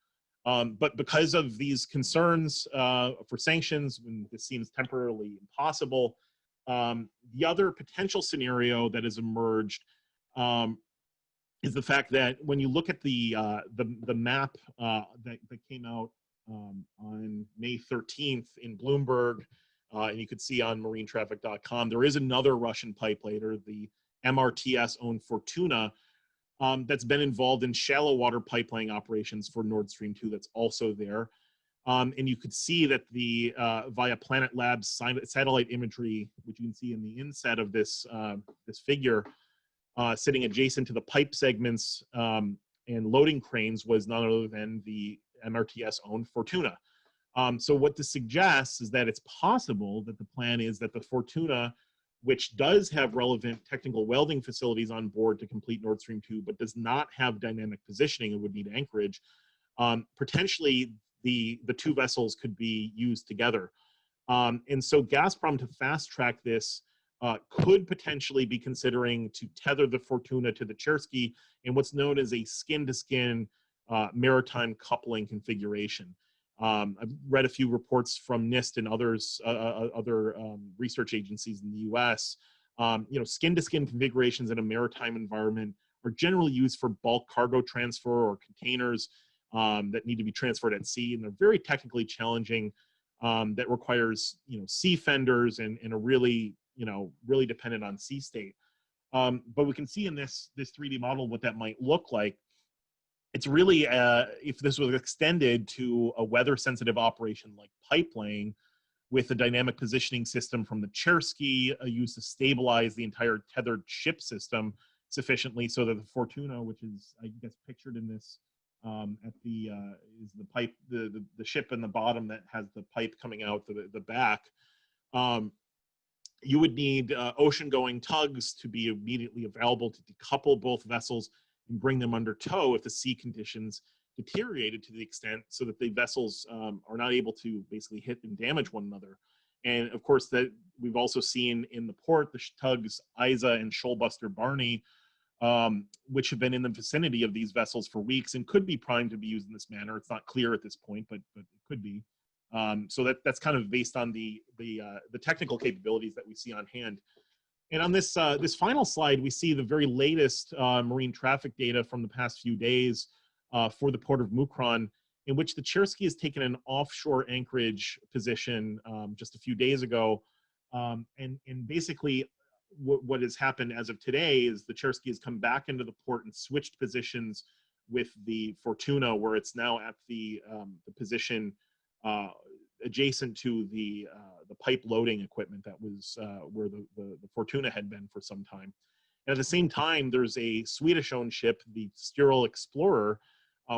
[SPEAKER 2] But because of these concerns for sanctions, when this seems temporarily impossible, the other potential scenario that has emerged is the fact that when you look at the map that came out on May 13th in Bloomberg, and you could see on marinetraffic.com, there is another Russian pipe layer, the MRTS-owned Fortuna, that's been involved in shallow water pipeline operations for Nord Stream 2 that's also there. And you could see that the via Planet Labs satellite imagery, which you can see in the inset of this, this figure, sitting adjacent to the pipe segments and loading cranes, was none other than the MRTS-owned Fortuna. So what this suggests is that it's possible that the plan is that the Fortuna, which does have relevant technical welding facilities on board to complete Nord Stream 2, but does not have dynamic positioning and would need anchorage, potentially the two vessels could be used together. And so Gazprom, to fast track this, could potentially be considering to tether the Fortuna to the Chersky in what's known as a skin-to-skin maritime coupling configuration. I've read a few reports from NIST and others, other research agencies in the US. You know, skin-to-skin configurations in a maritime environment are generally used for bulk cargo transfer or containers that need to be transferred at sea, and they're very technically challenging. That requires, you know, sea fenders and a really, you know, really dependent on sea state. But we can see in this 3D model what that might look like. It's really, if this was extended to a weather-sensitive operation like pipe laying, with a dynamic positioning system from the Chersky used to stabilize the entire tethered ship system sufficiently so that the Fortuna, which is, I guess, pictured in this at the is the pipe, the ship in the bottom that has the pipe coming out the back. You would need ocean-going tugs to be immediately available to decouple both vessels and bring them under tow if the sea conditions deteriorated to the extent so that the vessels are not able to basically hit and damage one another. And of course, that we've also seen in the port the tugs Isa and Shoalbuster Barney, which have been in the vicinity of these vessels for weeks and could be primed to be used in this manner. It's not clear at this point, but it could be. So that's kind of based on the technical capabilities that we see on hand. And on this this final slide, we see the very latest marine traffic data from the past few days for the port of Mukron, in which the Chersky has taken an offshore anchorage position just a few days ago. And basically what has happened as of today is the Chersky has come back into the port and switched positions with the Fortuna, where it's now at the position adjacent to the pipe loading equipment that was where the Fortuna had been for some time. And at the same time, there's a Swedish-owned ship, the Sturil Explorer,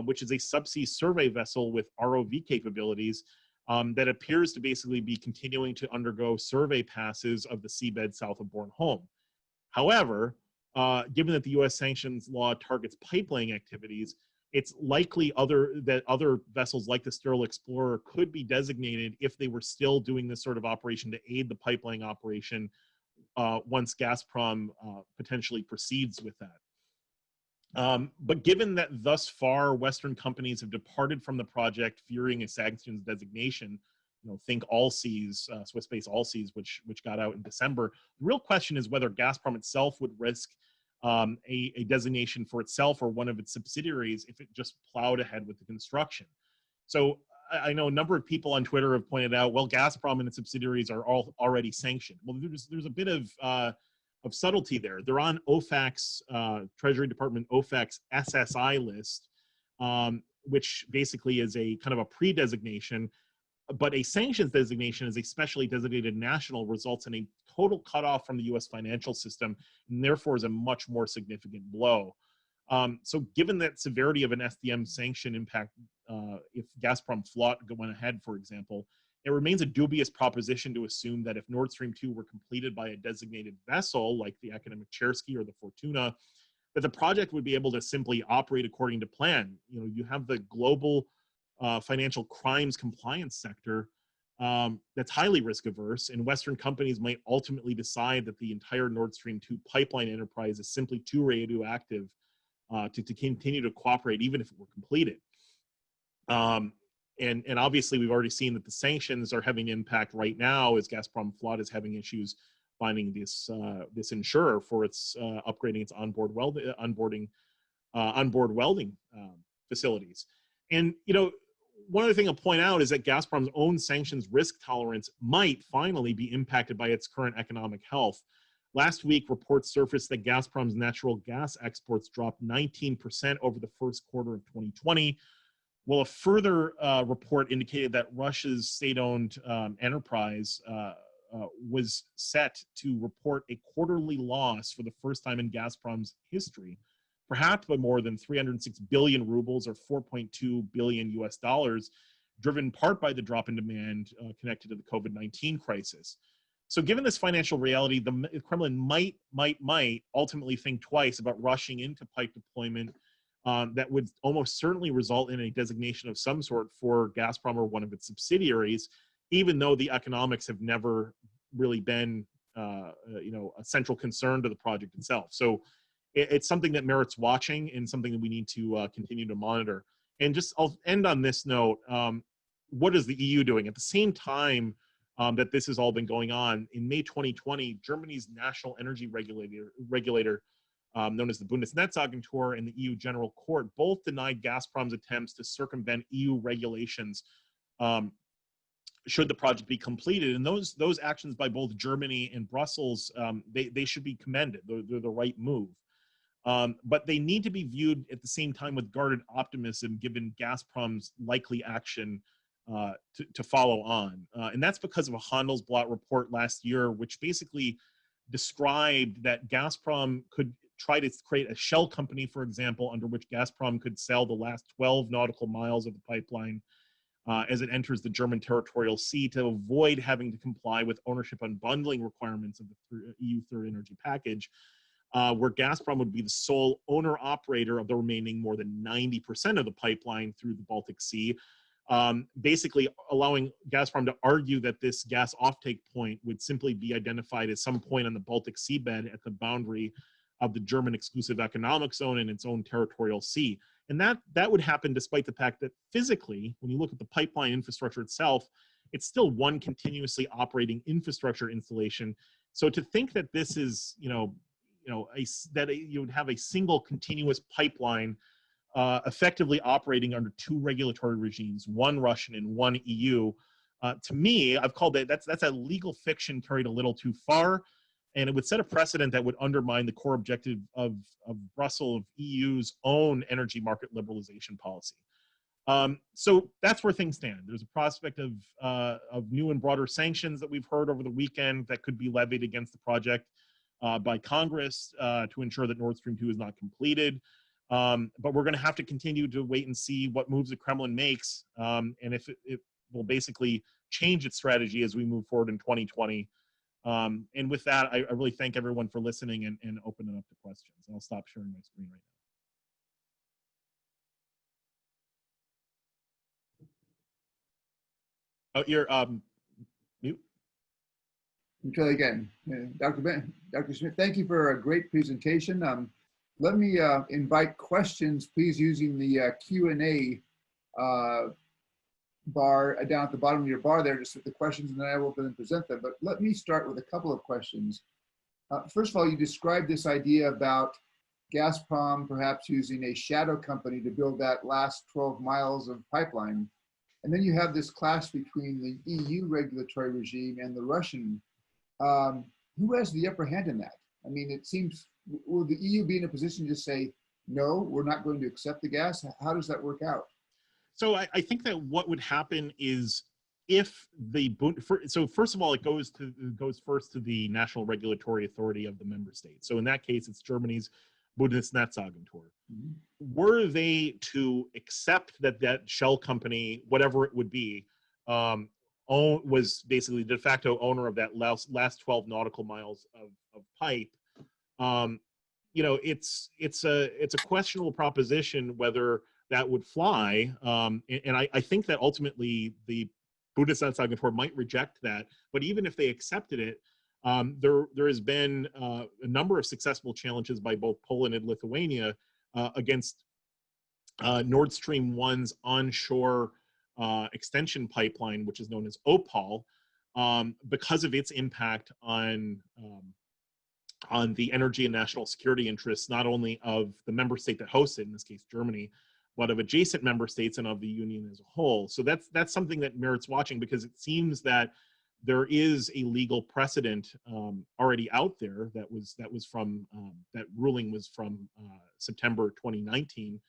[SPEAKER 2] which is a subsea survey vessel with ROV capabilities that appears to basically be continuing to undergo survey passes of the seabed south of Bornholm. However, given that the U.S. sanctions law targets pipelaying activities, it's likely that other vessels like the Sturil Explorer could be designated if they were still doing this sort of operation to aid the pipelaying operation once Gazprom potentially proceeds with that. But given that thus far Western companies have departed from the project fearing a sanctions designation, you know, think Allseas, Swiss-based Allseas, which got out in December, the real question is whether Gazprom itself would risk a designation for itself or one of its subsidiaries if it just plowed ahead with the construction. So I know a number of people on Twitter have pointed out, well, Gazprom and its subsidiaries are all already sanctioned. Well, there's a bit of subtlety there. They're on OFAC's, Treasury Department OFAC's SSI list, which basically is a kind of a pre-designation, but a sanctions designation as a specially designated national results in a total cutoff from the US financial system, and therefore is a much more significant blow. So given that severity of an SDM sanction impact, if Gazprom Flot went ahead, for example, it remains a dubious proposition to assume that if Nord Stream 2 were completed by a designated vessel like the Academic Chersky or the Fortuna, that the project would be able to simply operate according to plan. You know, you have the global financial crimes compliance sector that's highly risk averse, and Western companies might ultimately decide that the entire Nord Stream 2 pipeline enterprise is simply too radioactive to continue to cooperate even if it were completed. And obviously we've already seen that the sanctions are having impact right now as Gazprom Flot is having issues finding this this insurer for its upgrading its onboard welding facilities. And you know, one other thing I'll point out is that Gazprom's own sanctions risk tolerance might finally be impacted by its current economic health. Last week, reports surfaced that Gazprom's natural gas exports dropped 19% over the first quarter of 2020, while a further report indicated that Russia's state-owned enterprise was set to report a quarterly loss for the first time in Gazprom's history, perhaps by more than 306 billion rubles or 4.2 billion US dollars, driven in part by the drop in demand connected to the COVID-19 crisis. So given this financial reality, the Kremlin might ultimately think twice about rushing into pipe deployment that would almost certainly result in a designation of some sort for Gazprom or one of its subsidiaries, even though the economics have never really been a central concern to the project itself. So it's something that merits watching and something that we need to continue to monitor. And just I'll end on this note. What is the EU doing? At the same time that this has all been going on, in May 2020, Germany's national energy regulator known as the Bundesnetzagentur and the EU General Court both denied Gazprom's attempts to circumvent EU regulations should the project be completed. And those actions by both Germany and Brussels, they should be commended. They're the right move. But they need to be viewed at the same time with guarded optimism given Gazprom's likely action to follow on. And that's because of a Handelsblatt report last year, which basically described that Gazprom could try to create a shell company, for example, under which Gazprom could sell the last 12 nautical miles of the pipeline as it enters the German territorial sea to avoid having to comply with ownership unbundling requirements of the EU Third Energy Package, where Gazprom would be the sole owner-operator of the remaining more than 90% of the pipeline through the Baltic Sea, basically allowing Gazprom to argue that this gas offtake point would simply be identified as some point on the Baltic seabed at the boundary of the German exclusive economic zone and its own territorial sea. And that would happen despite the fact that physically, when you look at the pipeline infrastructure itself, it's still one continuously operating infrastructure installation. So to think that this is, that you would have a single continuous pipeline effectively operating under two regulatory regimes, one Russian and one EU, to me, I've called it, that's a legal fiction carried a little too far. And it would set a precedent that would undermine the core objective of Brussels, of EU's own energy market liberalization policy. So that's where things stand. There's a prospect of new and broader sanctions that we've heard over the weekend that could be levied against the project by Congress to ensure that Nord Stream 2 is not completed. But we're going to have to continue to wait and see what moves the Kremlin makes, and if it will basically change its strategy as we move forward in 2020. And with that, I really thank everyone for listening and open it up to questions. I'll stop sharing my screen right now. Oh, you're mute.
[SPEAKER 1] Until again, Dr. Smith, thank you for a great presentation. Let me invite questions, please, using the Q&A bar down at the bottom of your bar there, just with the questions, and then I will then present them. But let me start with a couple of questions. First of all, you described this idea about Gazprom perhaps using a shadow company to build that last 12 miles of pipeline. And then you have this clash between the EU regulatory regime and the Russian. Who has the upper hand in that? I mean, it seems, will the EU be in a position to say, no, we're not going to accept the gas? How does that work out?
[SPEAKER 2] So I think that what would happen is if so first of all, it goes first to the national regulatory authority of the member state. So in that case, it's Germany's Bundesnetzagentur. Mm-hmm. Were they to accept that shell company, whatever it would be, was basically the de facto owner of that last 12 nautical miles of pipe, it's a questionable proposition whether that would fly. And I think that ultimately the Bundesnetzagentur might reject that. But even if they accepted it, there has been a number of successful challenges by both Poland and Lithuania against Nord Stream 1's onshore extension pipeline, which is known as OPAL, because of its impact on the energy and national security interests, not only of the member state that hosts it, in this case Germany, but of adjacent member states and of the Union as a whole. So that's something that merits watching, because it seems that there is a legal precedent already out there that was from that ruling was from September 2019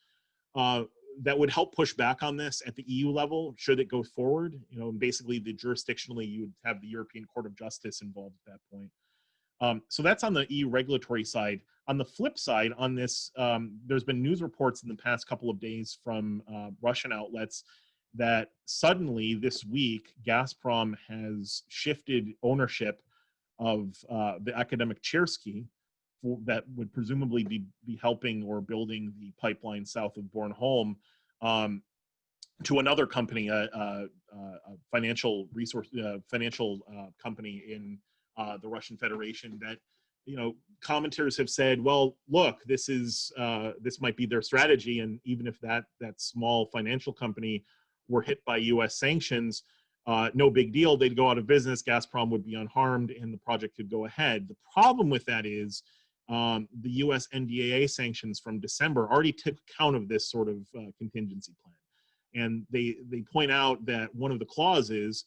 [SPEAKER 2] that would help push back on this at the EU level should it go forward. You know, and basically jurisdictionally you would have the European Court of Justice involved at that point. So that's on the EU regulatory side. On the flip side, on this, there's been news reports in the past couple of days from Russian outlets that suddenly this week, Gazprom has shifted ownership of the academic Chersky that would presumably be helping or building the pipeline south of Bornholm to another company, a financial resource, financial company in the Russian Federation that, you know, commenters have said, well, look, this might be their strategy. And even if that small financial company were hit by US sanctions, no big deal, they'd go out of business, Gazprom would be unharmed, and the project could go ahead. The problem with that is the US NDAA sanctions from December already took account of this sort of contingency plan. And they point out that one of the clauses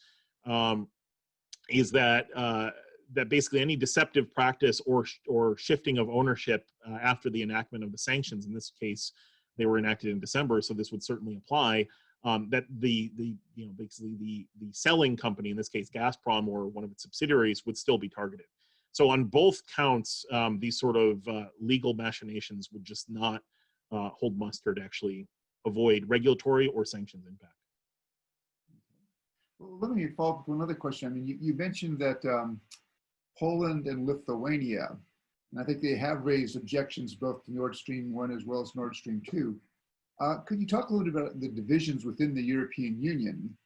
[SPEAKER 2] is that that basically any deceptive practice or shifting of ownership after the enactment of the sanctions, in this case, they were enacted in December, so this would certainly apply, that basically the selling company, in this case Gazprom or one of its subsidiaries, would still be targeted. So on both counts, these sort of legal machinations would just not hold muster to actually avoid regulatory or sanctions impact.
[SPEAKER 1] Well, let me follow up with another question. I mean, you mentioned that Poland and Lithuania, and I think they have raised objections both to Nord Stream 1 as well as Nord Stream 2. Could you talk a little bit about the divisions within the European Union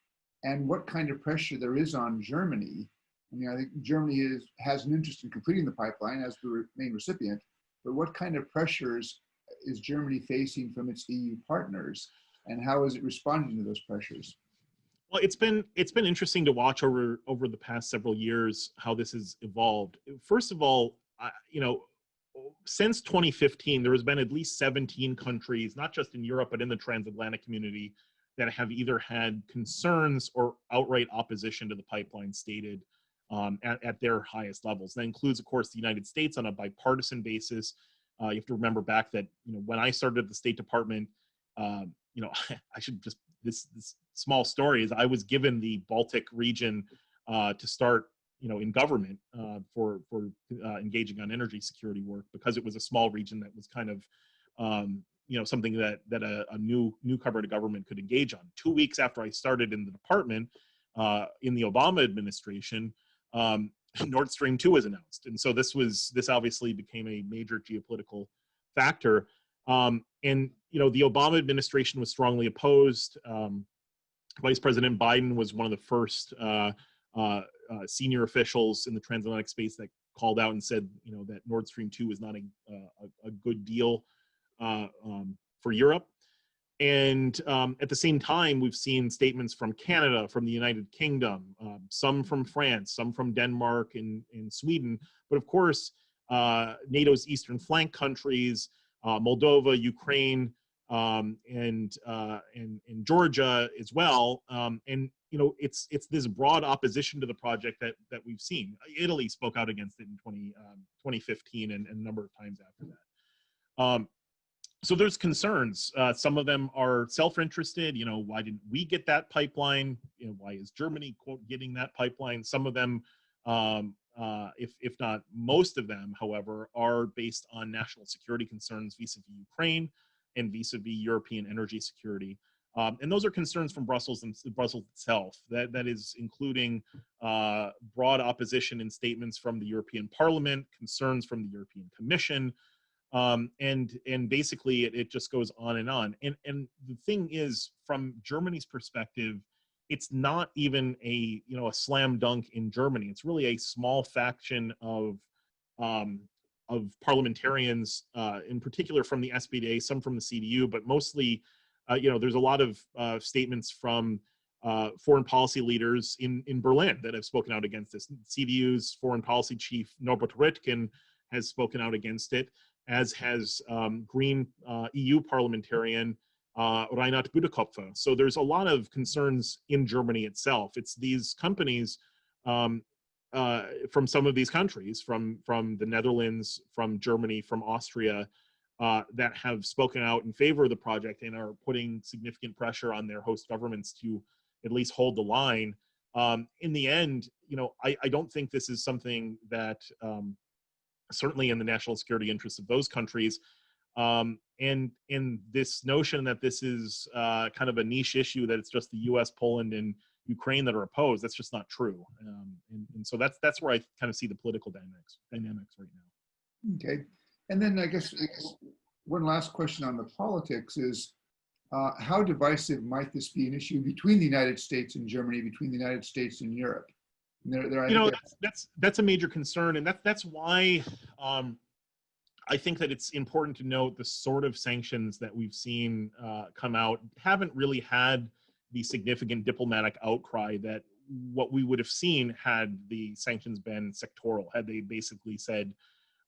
[SPEAKER 1] and what kind of pressure there is on Germany? I mean, I think Germany has an interest in completing the pipeline as the main recipient, but what kind of pressures is Germany facing from its EU partners, and how is it responding to those pressures?
[SPEAKER 2] Well, it's been interesting to watch over the past several years how this has evolved. First of all, you know, since 2015, there has been at least 17 countries, not just in Europe, but in the transatlantic community, that have either had concerns or outright opposition to the pipeline stated at their highest levels. That includes, of course, the United States on a bipartisan basis. You have to remember back that, you know, when I started at the State Department, you know, I should just, this small story is I was given the Baltic region to start, you know, in government for engaging on energy security work, because it was a small region that was kind of, you know, something that a newcomer to government could engage on. 2 weeks after I started in the department, in the Obama administration, Nord Stream 2 was announced, and so this obviously became a major geopolitical factor. And you know, the Obama administration was strongly opposed. Vice President Biden was one of the first senior officials in the transatlantic space that called out and said, you know, that Nord Stream 2 is not a good deal for Europe. And at the same time, we've seen statements from Canada, from the United Kingdom, some from France, some from Denmark and Sweden, but of course, NATO's eastern flank countries, Moldova, Ukraine, and Georgia as well. And you know, it's this broad opposition to the project that we've seen. Italy spoke out against it in 2015 and a number of times after that. So there's concerns. Some of them are self-interested. You know, why didn't we get that pipeline? You know, why is Germany, quote, getting that pipeline? Some of them, if not most of them, however, are based on national security concerns vis-a-vis Ukraine and vis-a-vis European energy security. And those are concerns from Brussels itself. That is including broad opposition in statements from the European Parliament, concerns from the European Commission, and basically it just goes on and on. And the thing is, from Germany's perspective, it's not even a slam dunk in Germany. It's really a small faction of parliamentarians, in particular from the SPD, some from the CDU, but mostly, there's a lot of statements from foreign policy leaders in Berlin that have spoken out against this. CDU's foreign policy chief Norbert Röttgen has spoken out against it, as has Green EU parliamentarian Reinhard Budekopfer. So there's a lot of concerns in Germany itself. It's these companies from some of these countries, from the Netherlands, from Germany, from Austria, that have spoken out in favor of the project and are putting significant pressure on their host governments to at least hold the line. In the end, I don't think this is something that certainly in the national security interests of those countries. And this notion that this is kind of a niche issue, that it's just the U.S., Poland, and Ukraine that are opposed, that's just not true. And so that's where I kind of see the political dynamics right now.
[SPEAKER 1] Okay. And then I guess one last question on the politics is, how divisive might this be an issue between the United States and Germany, between the United States and Europe? And
[SPEAKER 2] that's a major concern, and that's why I think that it's important to note the sort of sanctions that we've seen come out haven't really had the significant diplomatic outcry that what we would have seen had the sanctions been sectoral, had they basically said,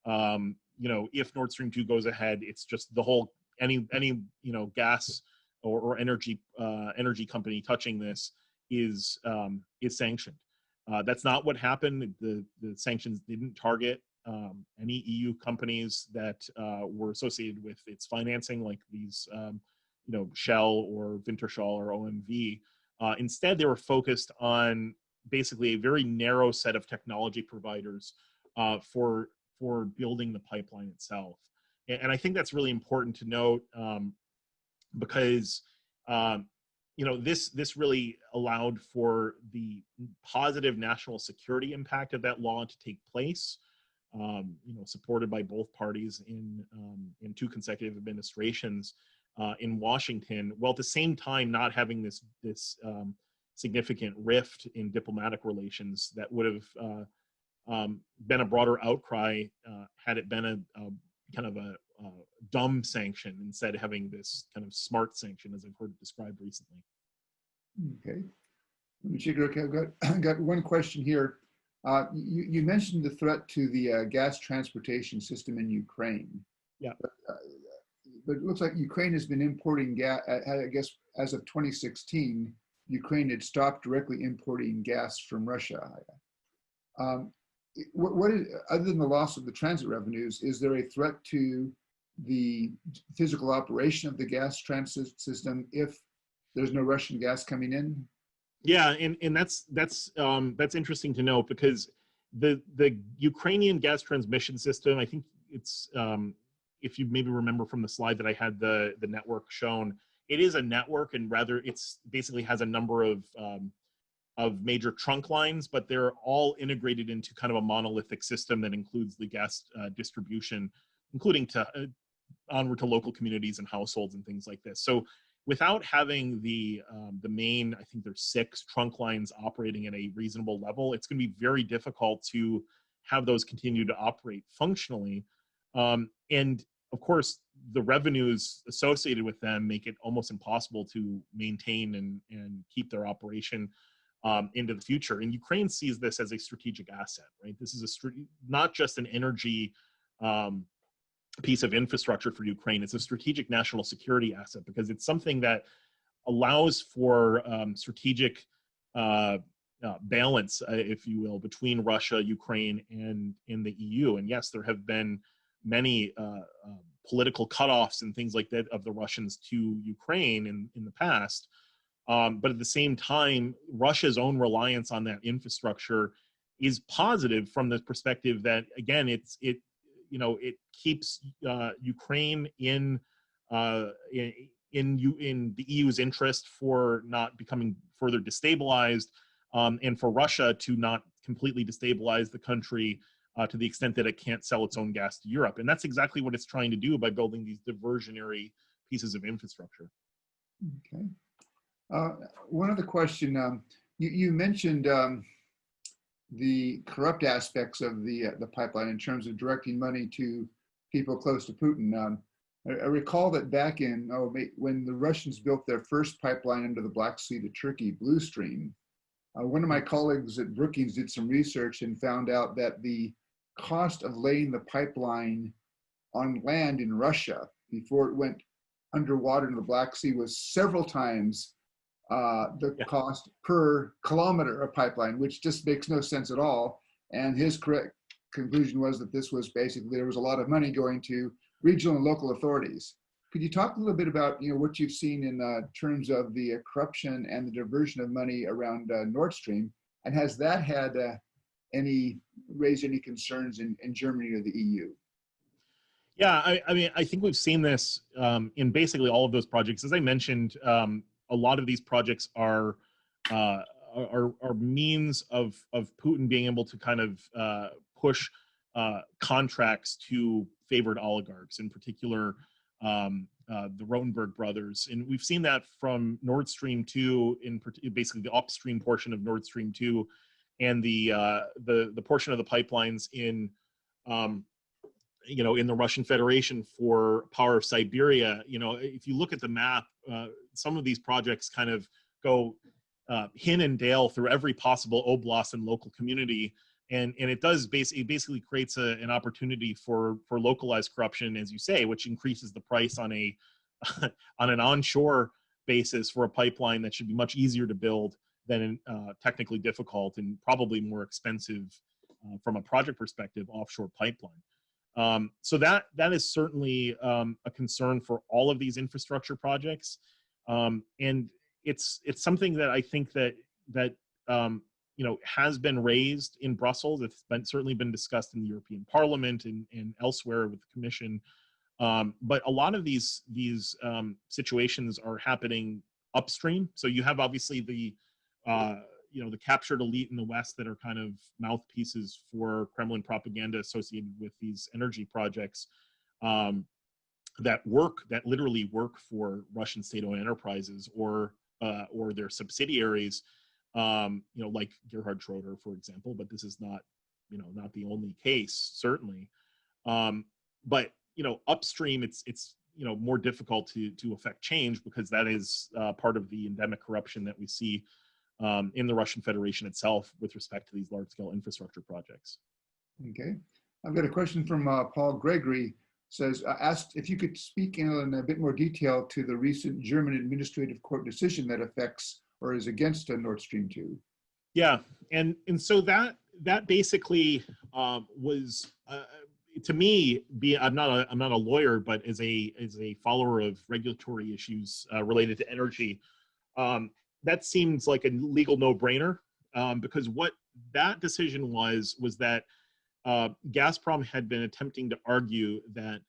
[SPEAKER 2] if Nord Stream 2 goes ahead, it's just the whole, any gas or energy company touching this is sanctioned. That's not what happened. The sanctions didn't target any EU companies that were associated with its financing, like these, Shell or Wintershall or OMV. Instead, they were focused on basically a very narrow set of technology providers for building the pipeline itself. And I think that's really important to note because this really allowed for the positive national security impact of that law to take place. Supported by both parties in 2 consecutive administrations in Washington, while at the same time not having this significant rift in diplomatic relations that would have been a broader outcry had it been a kind of a dumb sanction instead of having this kind of smart sanction, as I've heard it described recently.
[SPEAKER 1] Okay. Let me check. Okay, I've got one question here. You mentioned the threat to the gas transportation system in Ukraine.
[SPEAKER 2] Yeah.
[SPEAKER 1] But it looks like Ukraine has been importing gas. I guess as of 2016, Ukraine had stopped directly importing gas from Russia. What is, other than the loss of the transit revenues, is there a threat to the physical operation of the gas transit system if there's no Russian gas coming in?
[SPEAKER 2] Yeah, and that's interesting to note, because the Ukrainian gas transmission system, I think it's if you maybe remember from the slide that I had the network shown, it is a network, and rather it's basically has a number of major trunk lines, but they're all integrated into kind of a monolithic system that includes the gas distribution, including to onward to local communities and households and things like this. So without having the main, I think there's 6 trunk lines operating at a reasonable level, it's going to be very difficult to have those continue to operate functionally. And of course, the revenues associated with them make it almost impossible to maintain and keep their operation into the future. And Ukraine sees this as a strategic asset, right? This is not just an energy piece of infrastructure for Ukraine. It's a strategic national security asset, because it's something that allows for strategic balance, if you will, between Russia, Ukraine, and in the EU. And yes, there have been many political cutoffs and things like that of the Russians to Ukraine in the past. But at the same time, Russia's own reliance on that infrastructure is positive from the perspective that, again, it keeps Ukraine in the EU's interest for not becoming further destabilized, and for Russia to not completely destabilize the country to the extent that it can't sell its own gas to Europe. And that's exactly what it's trying to do by building these diversionary pieces of infrastructure.
[SPEAKER 1] Okay. One other question. You mentioned the corrupt aspects of the pipeline in terms of directing money to people close to Putin. I recall that back in when the Russians built their first pipeline under the Black Sea to Turkey, Blue Stream, one of my colleagues at Brookings did some research and found out that the cost of laying the pipeline on land in Russia before it went underwater in the Black Sea was several times the
[SPEAKER 2] Yeah.
[SPEAKER 1] cost per kilometer of pipeline, which just makes no sense at all. And his correct conclusion was that this was basically, there was a lot of money going to regional and local authorities. Could you talk a little bit about what you've seen in terms of the corruption and the diversion of money around Nord Stream, and has that had raised any concerns in Germany or the EU?
[SPEAKER 2] Yeah, I mean, I think we've seen this in basically all of those projects. As I mentioned, a lot of these projects are means of Putin being able to kind of push contracts to favored oligarchs, in particular the Rotenberg brothers, and we've seen that from Nord Stream 2, in basically the upstream portion of Nord Stream 2, and the portion of the pipelines in in the Russian Federation for power of Siberia. If you look at the map, some of these projects kind of go hin and dale through every possible oblast and local community, and it does basically creates an opportunity for localized corruption, as you say, which increases the price on a on an onshore basis for a pipeline that should be much easier to build than technically difficult and probably more expensive from a project perspective offshore pipeline. So that is certainly a concern for all of these infrastructure projects, and it's something that I think that has been raised in Brussels. It's certainly been discussed in the European Parliament and elsewhere with the Commission. But a lot of these situations are happening upstream. So you have obviously the captured elite in the West that are kind of mouthpieces for Kremlin propaganda associated with these energy projects that literally work for Russian state-owned enterprises or their subsidiaries, like Gerhard Schroeder, for example. But this is not the only case, certainly. But upstream, it's more difficult to affect change, because that is part of the endemic corruption that we see in the Russian Federation itself with respect to these large-scale infrastructure projects.
[SPEAKER 1] Okay, I've got a question from Paul Gregory. Says, asked if you could speak in a bit more detail to the recent German administrative court decision that affects or is against Nord Stream 2.
[SPEAKER 2] Yeah, and so that basically was to me, I'm not a lawyer, but as a follower of regulatory issues related to energy, that seems like a legal no-brainer, because what that decision was that Gazprom had been attempting to argue that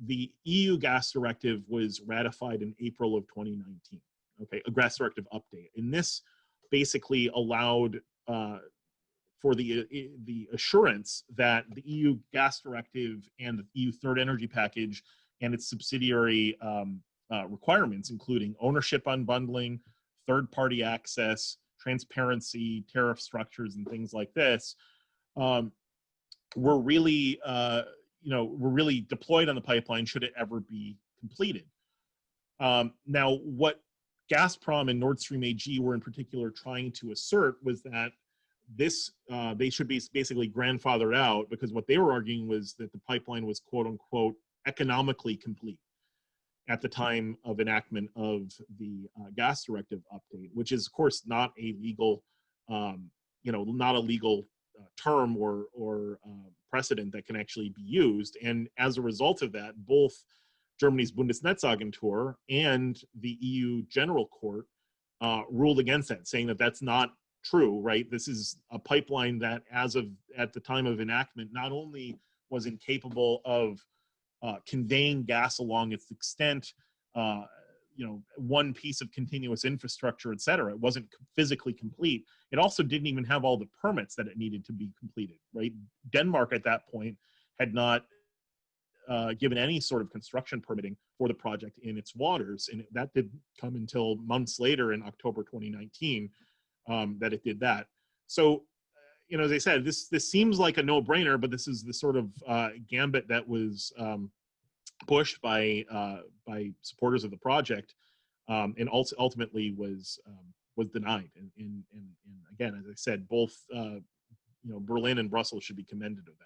[SPEAKER 2] the EU gas directive was ratified in April of 2019. Okay, a gas directive update, and this basically allowed for the assurance that the EU gas directive and the EU third energy package and its subsidiary requirements, including ownership unbundling, third-party access, transparency, tariff structures, and things like this, were really deployed on the pipeline should it ever be completed. Now, what Gazprom and Nord Stream AG were in particular trying to assert was that this they should be basically grandfathered out, because what they were arguing was that the pipeline was quote unquote economically complete at the time of enactment of the gas directive update, which is of course not a legal term or precedent that can actually be used. And as a result of that, both Germany's Bundesnetzagentur and the EU General Court ruled against that, saying that that's not true, right? This is a pipeline that, at the time of enactment, not only was incapable of conveying gas along its extent, one piece of continuous infrastructure, et cetera. It wasn't physically complete. It also didn't even have all the permits that it needed to be completed, right? Denmark at that point had not given any sort of construction permitting for the project in its waters, and that didn't come until months later in October 2019 that it did that. So, as I said, this seems like a no-brainer, but this is the sort of gambit that was pushed by supporters of the project, and ultimately was denied. And again, as I said, both Berlin and Brussels should be commended of that.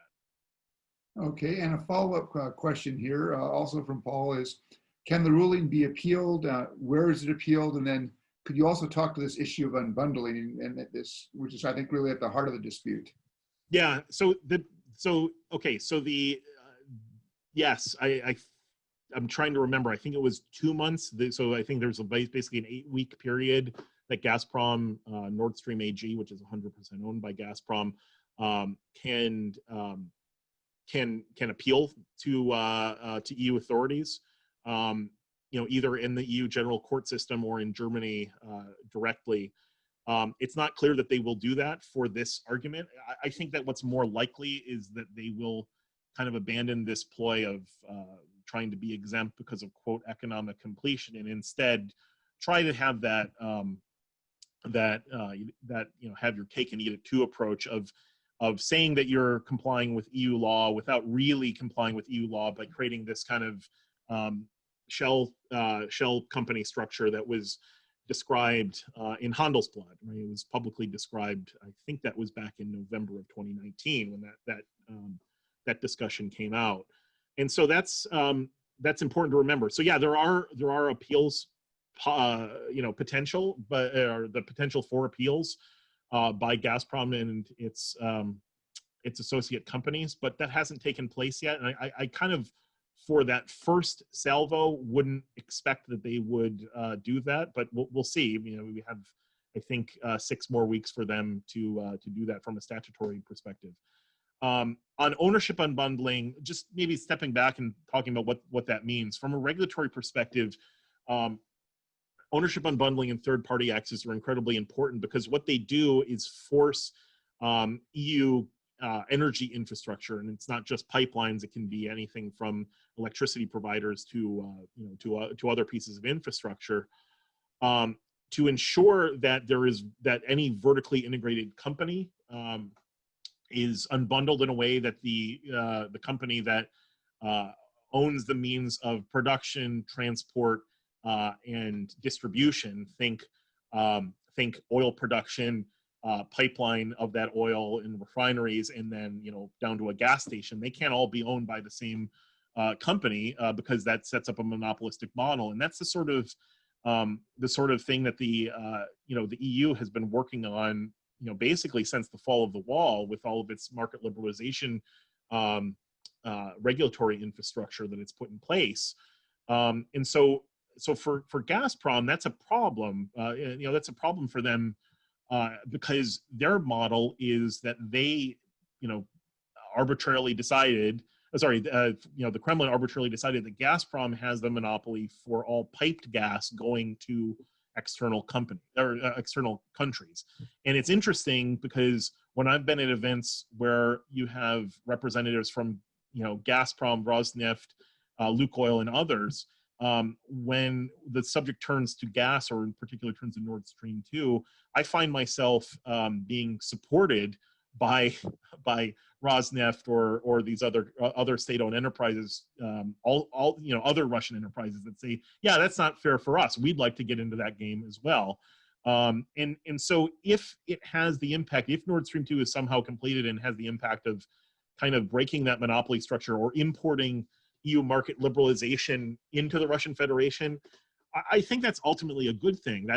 [SPEAKER 1] Okay, and a follow-up question here, also from Paul, is Can the ruling be appealed? Where is it appealed? And then could you also talk to this issue of unbundling and this, which is I think really at the heart of the dispute?
[SPEAKER 2] Yeah. Okay. So yes, I'm trying to remember. I think it was 2 months. So I think there's basically an 8-week period that Gazprom, Nord Stream AG, which is 100% owned by Gazprom, can appeal to EU authorities. Either in the EU general court system or in Germany directly. It's not clear that they will do that for this argument. I think that what's more likely is that they will kind of abandon this ploy of trying to be exempt because of, quote, economic completion, and instead try to have that have your cake and eat it too approach of saying that you're complying with EU law without really complying with EU law by creating this kind of shell company structure that was described in Handelsblatt. Right? It was publicly described. I think that was back in November of 2019 when that discussion came out. And so that's important to remember. So yeah, there are appeals, potential, but the potential for appeals by Gazprom and its associate companies, but that hasn't taken place yet. And I kind of, for that first salvo, wouldn't expect that they would do that, but we'll see. We have, I think, 6 more weeks for them to do that from a statutory perspective. On ownership unbundling, just maybe stepping back and talking about what that means from a regulatory perspective. Ownership unbundling and third-party access are incredibly important because what they do is force EU energy infrastructure, and it's not just pipelines. It can be anything from electricity providers to other pieces of infrastructure, to ensure that that any vertically integrated company is unbundled in a way that the company that owns the means of production, transport, and distribution, think oil production, pipeline of that oil in refineries, and then down to a gas station. They can't all be owned by the same company because that sets up a monopolistic model, and that's the sort of thing that the EU has been working on, basically since the fall of the wall, with all of its market liberalization regulatory infrastructure that it's put in place. And so for Gazprom, that's a problem. That's a problem for them because their model is that they, arbitrarily decided. The Kremlin arbitrarily decided that Gazprom has the monopoly for all piped gas going to external external countries. And it's interesting because when I've been at events where you have representatives from Gazprom, Rosneft, Lukoil, and others, when the subject turns to gas, or in particular turns to Nord Stream 2, I find myself being supported by Rosneft or these other state-owned enterprises, other Russian enterprises that say, yeah, that's not fair for us. We'd like to get into that game as well. And so if it has the impact, if Nord Stream 2 is somehow completed and has the impact of kind of breaking that monopoly structure or importing EU market liberalization into the Russian Federation, I think that's ultimately a good thing.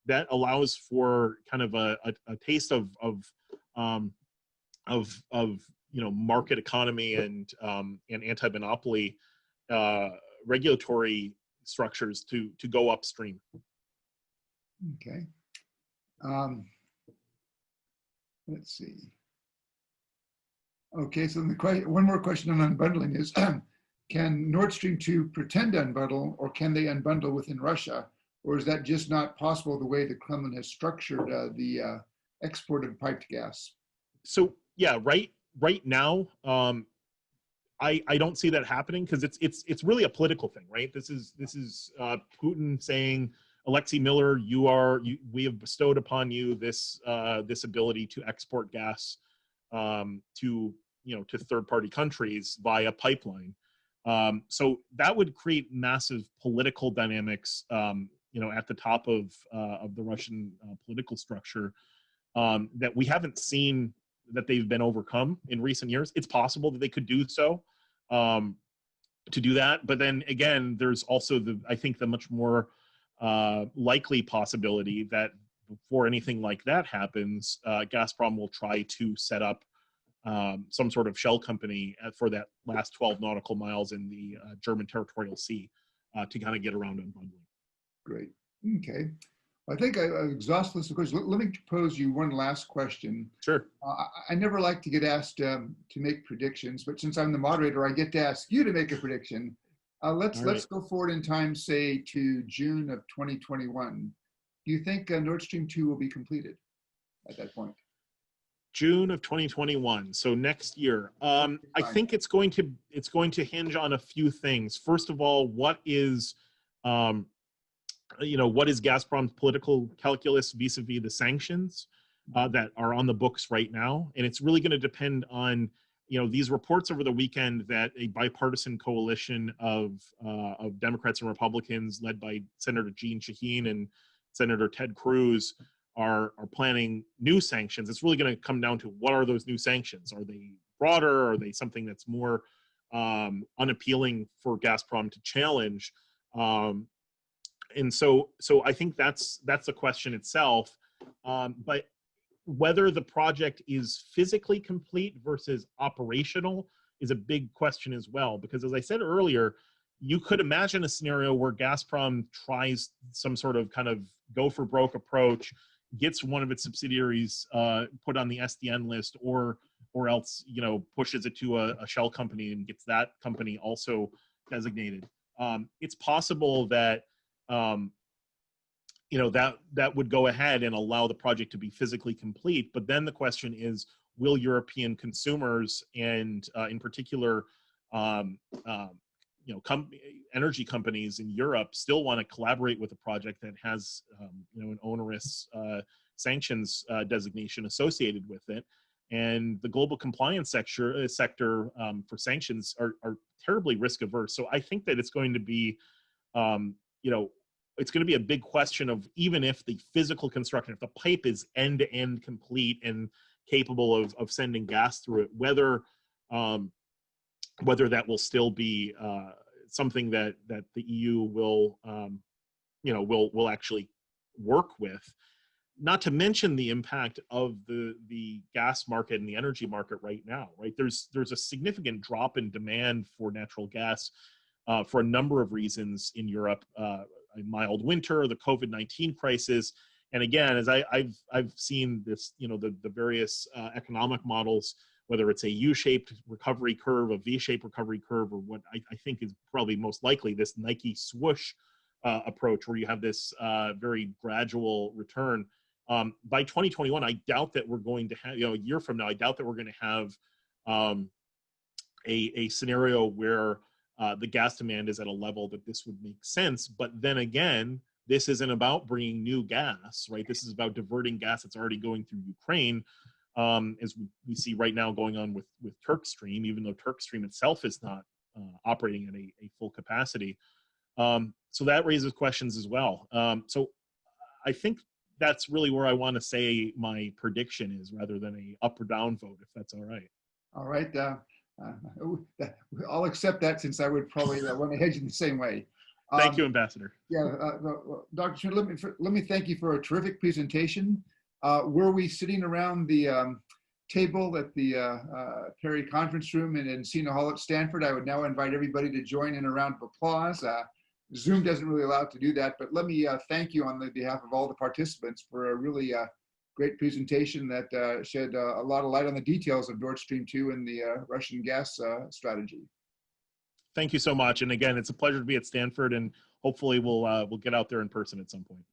[SPEAKER 2] That allows for kind of a taste of market economy and anti-monopoly regulatory structures to go upstream.
[SPEAKER 1] Okay. Let's see. Okay, so one more question on unbundling is, can Nord Stream 2 pretend to unbundle, or can they unbundle within Russia? Or is that just not possible the way the Kremlin has structured the export of piped gas?
[SPEAKER 2] So yeah, right now, I don't see that happening because it's really a political thing, right? This is Putin saying, Alexei Miller, we have bestowed upon you this ability to export gas to third-party countries via pipeline. So that would create massive political dynamics, at the top of the Russian political structure that we haven't seen that they've been overcome in recent years. It's possible that they could do so, to do that. But then again, there's also I think the much more likely possibility that before anything like that happens, Gazprom will try to set up some sort of shell company for that last 12 nautical miles in the German territorial sea to kind of get around unbundling.
[SPEAKER 1] Great. Okay. I think I've exhausted this question. Let me pose you one last question.
[SPEAKER 2] Sure.
[SPEAKER 1] I never like to get asked to make predictions, but since I'm the moderator, I get to ask you to make a prediction. Let's go forward in time, say to June of 2021. Do you think Nord Stream 2 will be completed at that point?
[SPEAKER 2] June of 2021, so next year. I think it's going to hinge on a few things. First of all, what is Gazprom's political calculus vis-a-vis the sanctions that are on the books right now? And it's really going to depend on, these reports over the weekend that a bipartisan coalition of Democrats and Republicans led by Senator Jeanne Shaheen and Senator Ted Cruz are planning new sanctions. It's really going to come down to what are those new sanctions? Are they broader? Are they something that's more unappealing for Gazprom to challenge? And so I think that's the question itself. But whether the project is physically complete versus operational is a big question as well. Because as I said earlier, you could imagine a scenario where Gazprom tries some sort of kind of go for broke approach, gets one of its subsidiaries put on the SDN list, or else pushes it to a shell company and gets that company also designated. It's possible that that would go ahead and allow the project to be physically complete. But then the question is, will European consumers and in particular energy companies in Europe still want to collaborate with a project that has an onerous sanctions designation associated with it? And the global compliance sector for sanctions are terribly risk averse. So I think that it's going to be it's going to be a big question of, even if the physical construction, if the pipe is end-to-end complete and capable of sending gas through it, whether that will still be something that the EU will actually work with. Not to mention the impact of the gas market and the energy market right now. Right, there's a significant drop in demand for natural gas for a number of reasons in Europe. A mild winter, the COVID-19 crisis, and again, as I've seen this, the various economic models, whether it's a U-shaped recovery curve, a V-shaped recovery curve, or what I think is probably most likely this Nike swoosh approach, where you have this very gradual return. By 2021, I doubt that we're going to have, a year from now, I doubt that we're going to have a scenario where the gas demand is at a level that this would make sense. But then again, this isn't about bringing new gas, right? This is about diverting gas that's already going through Ukraine, as we see right now going on with TurkStream, even though TurkStream itself is not operating at a full capacity. So that raises questions as well. So I think that's really where I want to say my prediction is, rather than a up or down vote, if that's all right.
[SPEAKER 1] All right. I'll accept that, since I would probably want to hedge in the same way.
[SPEAKER 2] Thank you, Ambassador.
[SPEAKER 1] Yeah, Dr. Schmidt, let me thank you for a terrific presentation. Were we sitting around the table at the Perry Conference Room in Encina Hall at Stanford, I would now invite everybody to join in a round of applause. Zoom doesn't really allow it to do that, but let me thank you on the behalf of all the participants for a really great presentation that shed a lot of light on the details of Nord Stream 2 and the Russian gas strategy.
[SPEAKER 2] Thank you so much. And again, it's a pleasure to be at Stanford, and hopefully we'll get out there in person at some point.